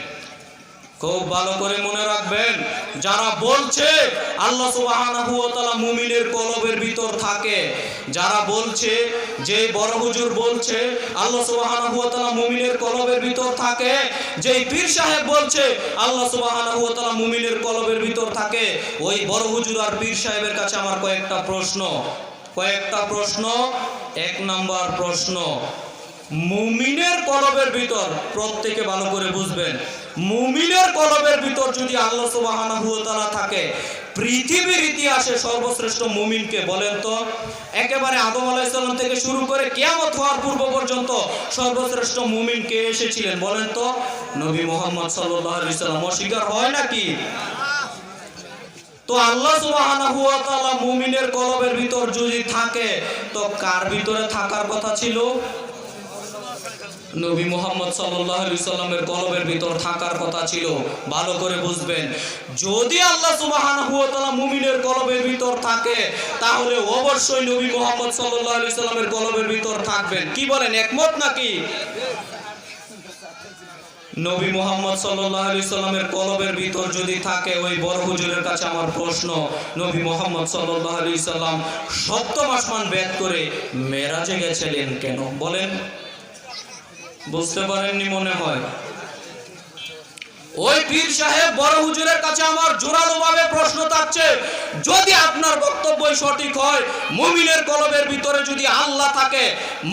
খুব ভালো করে মনে রাখবেন। যারা বলছে আল্লাহ সুবহানাহু ওয়া তাআলা মুমিনের কলবের ভিতর থাকে, যারা বলছে যে বড় হুজুর বলছে আল্লাহ সুবহানাহু ওয়া তাআলা মুমিনের কলবের ভিতর থাকে, যেই পীর সাহেব বলছে আল্লাহ সুবহানাহু ওয়া তাআলা মুমিনের কলবের ভিতর থাকে, ওই বড় হুজুর আর পীর সাহেবের কাছে আমার কয়েকটা প্রশ্ন। এক নাম্বার প্রশ্ন, মুমিনের কলবের ভিতর, প্রত্যেকে ভালো করে বুঝবেন, মুমিনের কলবের ভিতর যদি আল্লাহ সুবহানাহু ওয়া তাআলা থাকে, পৃথিবীর ইতিহাসে সর্বশ্রেষ্ঠ মুমিনকে বলেন তো? একেবারে আদম আলাইহিস সালাম থেকে শুরু করে কিয়ামত হওয়ার পূর্ব পর্যন্ত সর্বশ্রেষ্ঠ মুমিন কে এসেছিলেন বলেন তো? নবী মুহাম্মদ সাল্লাল্লাহু আলাইহি সাল্লাম। অস্বীকার হয় নাকি? তো আল্লাহ সুবহানাহু ওয়া তাআলা মুমিনের কলবের ভিতর যদি থাকে, তো কার ভিতরে থাকার কথা ছিল? নবী মুহাম্মদ সাল্লাল্লাহু আলাইহি সাল্লামের কলবের ভিতর থাকার কথা ছিল। ভালো করে বুঝবেন, যদি আল্লাহ সুবহানাহু ওয়া তাআলা মুমিনের কলবের ভিতর থাকে, তাহলে অবশ্যই নবী মুহাম্মদ সাল্লাল্লাহু আলাইহি সাল্লামের কলবের ভিতর থাকবেন। কি বলেন, একমত নাকি? নবী মুহাম্মদ সাল্লাল্লাহু আলাইহি সাল্লামের কলবের ভিতর যদি থাকে, ওই বড় হুজুরের কাছে আমার প্রশ্ন, নবী মুহাম্মদ সাল্লাল্লাহু আলাইহি সাল্লাম সপ্তম আসমান ভেদ করে মেরাজে গেছিলেন কেন বলেন? বুঝতে পারেননি মনে হয়। ওই পীর সাহেব বড় হুজুরের কাছে আমার জোরালো ভাবে প্রশ্ন থাকছে, যদি আপনার বক্তব্যই সঠিক হয়, মুমিনের কলবের ভিতরে যদি আল্লাহ থাকে,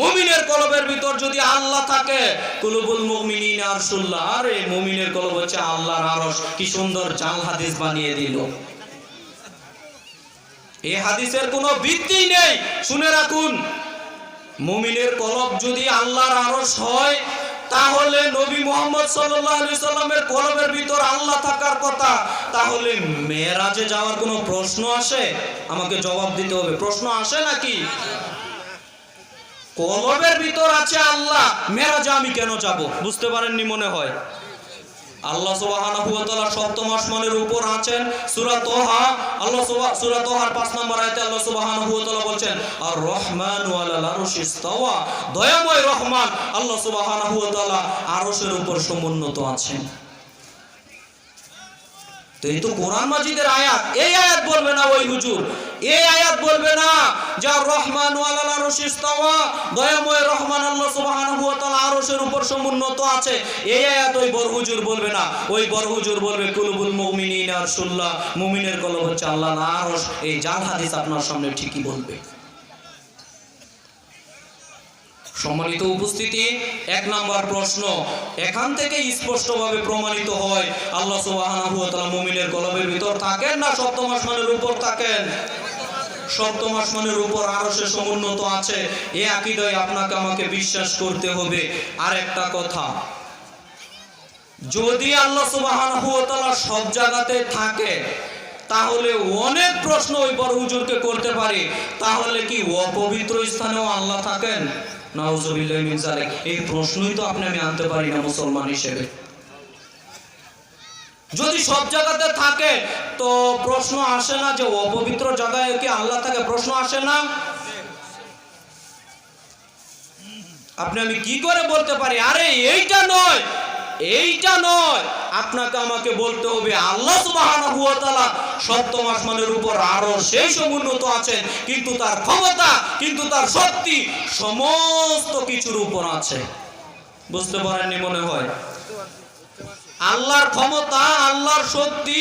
মুমিনের কলবের ভিতর যদি আল্লাহ থাকে, কুলুবুল মুমিনিনা আরশুল্লাহ, আরে মুমিনের কলব হচ্ছে আল্লাহর আরশ। কি সুন্দর জাল হাদিস বানিয়ে দিল। এই হাদিসের কোনো ভিত্তি নেই, শুনে রাখুন। মুমিনের কলব যদি আল্লাহর আরশ হয়, তাহলে নবী মুহাম্মদ সাল্লাল্লাহু আলাইহি সাল্লামের কলবের ভিতর আল্লাহ থাকার কথা, তাহলে মেরাজে যাওয়ার কোনো প্রশ্ন আসে? আমাকে জবাব দিতে হবে, প্রশ্ন আসে নাকি? কলবের ভিতর আছে আল্লাহ, মেরাজে আমি কেন যাব? বুঝতে পারেননি মনে হয়। আল্লাহ সুবহানাহু ওয়া তাআলা সপ্তম আসমানের উপর আছেন। সূরা তাহা, সূরা তাহার 5 নম্বর আয়াতে আল্লাহ সুবহানাহু ওয়া তাআলা বলেন, আর রহমানু আলাল আরশি ইস্তাওয়া, দয়াময় রহমান আল্লাহ সুবহানাহু ওয়া তাআলা আরশের উপর সমুন্নত আছেন। তো এই তো কোরআন মাজিদের আয়াত। এই আয়াত বলবে না ওই হুজুর, এই আয়াত বলবে না যা রহমান আলাল আরশি ইস্তাওয়া, দয়াময় রহমান আল্লাহ সুবহানাহু ওয়া তাআলা আরশের উপর সমুন্নত আছে, এই আয়াত ওই বড় হুজুর বলবে না। ওই বড় হুজুর বলবে কুলুবুল মুমিনিনা আরশুল্লাহ, মুমিনের কলব হচ্ছে আল্লাহর আরশ। এই জাল হাদিস আপনার সামনে ঠিকই বলবে। সম্মানিত উপস্থিতি, এক নাম্বার প্রশ্ন, এখান থেকে স্পষ্টভাবে প্রমাণিত হয় আল্লাহ সুবহানাহু ওয়া তাআলা মুমিনের কলবের ভিতর থাকেন না সপ্তম আসমানের উপর থাকেন? সপ্তম আসমানের উপর আরশে সমুন্নত আছে। এই আকীদায় আপনাকে আমাকে বিশ্বাস করতে হবে। আর একটা কথা, যদি আল্লাহ সুবহানাহু ওয়া তাআলা সব জায়গাতে থাকে, তাহলে অনেক প্রশ্ন ওই বড় হুজুরকে করতে পারি, তাহলে কি অপবিত্র স্থানেও আল্লাহ থাকেন? নাউযুবিল্লাহি মিন যালিক। এই প্রশ্নই তো আপনি আমি আনতে পারি না মুসলমান হিসেবে। যদি সব জায়গাতে থাকে, তো প্রশ্ন আসে না যে অপবিত্র জায়গায় কি আল্লাহ থাকে? প্রশ্ন আসে না? আপনি আমি কি করে বলতে পারি আরে এইটা নয়, এইটা নয়? আপনাকে আমাকে বলতে হবে আল্লাহ সুবহানাহু ওয়া তাআলা সপ্তম আসমানের উপর আরো সেই সমুন্নত আছেন, কিন্তু তার ক্ষমতা, কিন্তু তার শক্তি সমস্ত কিছুর উপর আছে। বুঝতে পারেননি মনে হয়। আল্লাহর ক্ষমতা, আল্লাহর শক্তি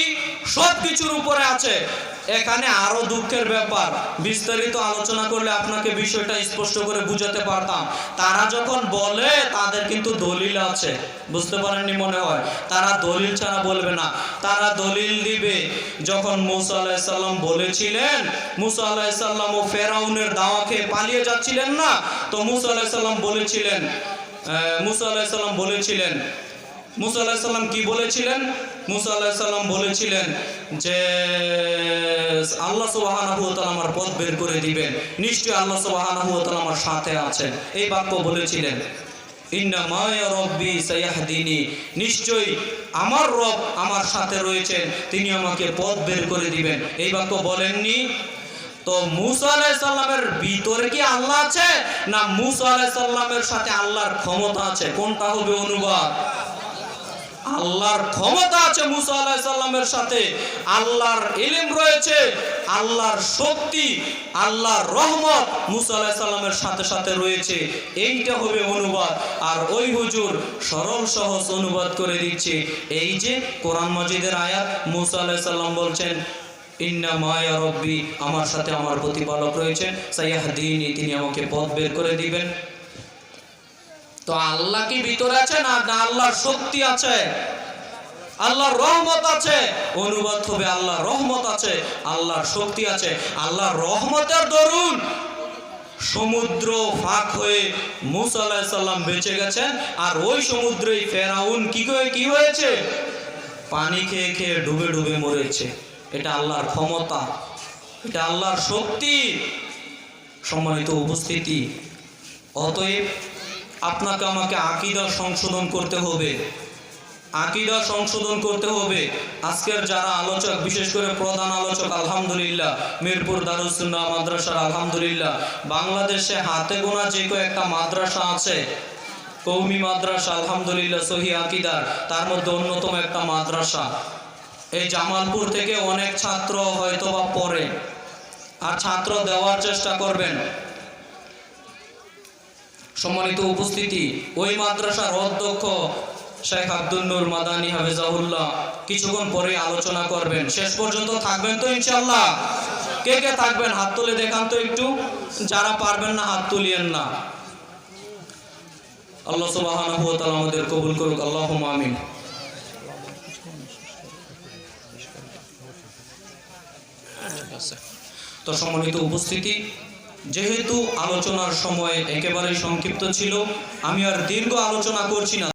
সবকিছুর উপরে আছে। এখানে আরো দুঃখের ব্যাপার, বিস্তারিত আলোচনা করলে আপনাকে বিষয়টা স্পষ্ট করে বুঝাতে পারতাম। তারা যখন বলে তাদের কিন্তু দলিল আছে, বুঝতে পারেননি মনে হয়। তারা দলিল ছাড়া বলবে না, তারা দলিল দিবে। যখন মুসা আলাইহিস সালাম বলেছিলেন, মুসা আলাইহিস সালাম ও ফেরাউনের দাওয়া খেয়ে পালিয়ে যাচ্ছিলেন না, তো মুসা আলাইহিস সালাম বলেছিলেন, মুসা আলাইহিস সালাম বলেছিলেন, মুসা আলাইহিস সালাম কি বলেছিলেন? মুসা আলাইহিস সালাম বলেছিলেন যে আল্লাহ সুবহানাহু ওয়া তাআলা আমার পথ বের করে দিবেন, নিশ্চয়ই আল্লাহ সুবহানাহু ওয়া তাআলা আমার সাথে আছেন, এই বাক্য বলেছিলেন। ইন্নামা ইয়া রাব্বি সায়াহদিনি, নিশ্চয়ই আমার রব আমার সাথে রয়েছেন, তিনি আমাকে পথ বের করে দিবেন। এই বাক্য বলেননি? তো মুসা আলাইহিস সালামের ভিতরে কি আল্লাহ আছে, না মুসা আলাইহিস সালামের সাথে আল্লাহর ক্ষমতা আছে? কোনটা হবে অনুবাদ? আল্লাহর ক্ষমতা আছে মুসা আলাইহিস সালামের সাথে, আল্লাহর ইলম রয়েছে, আল্লাহর শক্তি, আল্লাহর রহমত মুসা আলাইহিস সালামের সাথে সাথে রয়েছে। এইটা হবে অনুবাদ। আর ওই হুজুর সরল সহজ অনুবাদ করে দিচ্ছে। এই যে কোরআন মাজিদের আয়াত, মুসা আলাইহিস সালাম বলছেন ইন্নামা ইয়া রাব্বি, আমার সাথে আমার প্রতিপালক রয়েছেন, সায়াহদিনি, তিনি আমাকে পথ বের করে দিবেন। তো আল্লাহ কি ভিতরে আছে, না আল্লাহর শক্তি আছে, আল্লাহর রহমত আছে? অনুবাদ হবে আল্লাহর রহমত আছে, আল্লাহর শক্তি আছে। আল্লাহর রহমতের দরুন সমুদ্র ফাঁক হয়ে মুসা আলাইহিস সালাম বেঁচে গেছেন। আর ওই সমুদ্রেই ফেরাউন কি হয়েছে? পানি খেয়ে খেয়ে ডুবে ডুবে মরেছে। এটা আল্লাহর ক্ষমতা, এটা আল্লাহর শক্তি। সম্মানিত উপস্থিতি, অতএব আপনাকে আমাকে আকীদা সংশোধন করতে হবে, আকীদা সংশোধন করতে হবে। আজকের যারা আলোচক, বিশেষ করে প্রধান আলোচক, আলহামদুলিল্লাহ মিরপুর দারুস সুন্নাহ মাদ্রাসার আলহামদুলিল্লাহ বাংলাদেশে হাতে গোনা যে কয়েকটা মাদ্রাসা আছে, কওমি মাদ্রাসা আলহামদুলিল্লাহ সহি আকীদার, তার মধ্যে অন্যতম একটা মাদ্রাসা। এই জামালপুর থেকে অনেক ছাত্র হয়তোবা পড়ে, আর ছাত্র দেওয়ার চেষ্টা করবেন। সম্মানিত উপস্থিতি, ওই মাদ্রাসার অধ্যক্ষ শেখ আব্দুল নূর মাদানী হাফেজাহুল্লাহ কিছুক্ষণ পরে আলোচনা করবেন। শেষ পর্যন্ত থাকবেন তো ইনশাআল্লাহ? কে কে থাকবেন হাত তুলে দেখান তো একটু। যারা পারবেন না হাত তুলিয়েন না। আল্লাহ সুবহানাহু ওয়া তাআলা আমাদের কবুল করুক, আল্লাহুম্মা আমিন। তো সম্মানিত উপস্থিতি, যেহেতু আলোচনার সময় একেবারেই সংক্ষিপ্ত ছিল, আমি আর দীর্ঘ আলোচনা করছি না।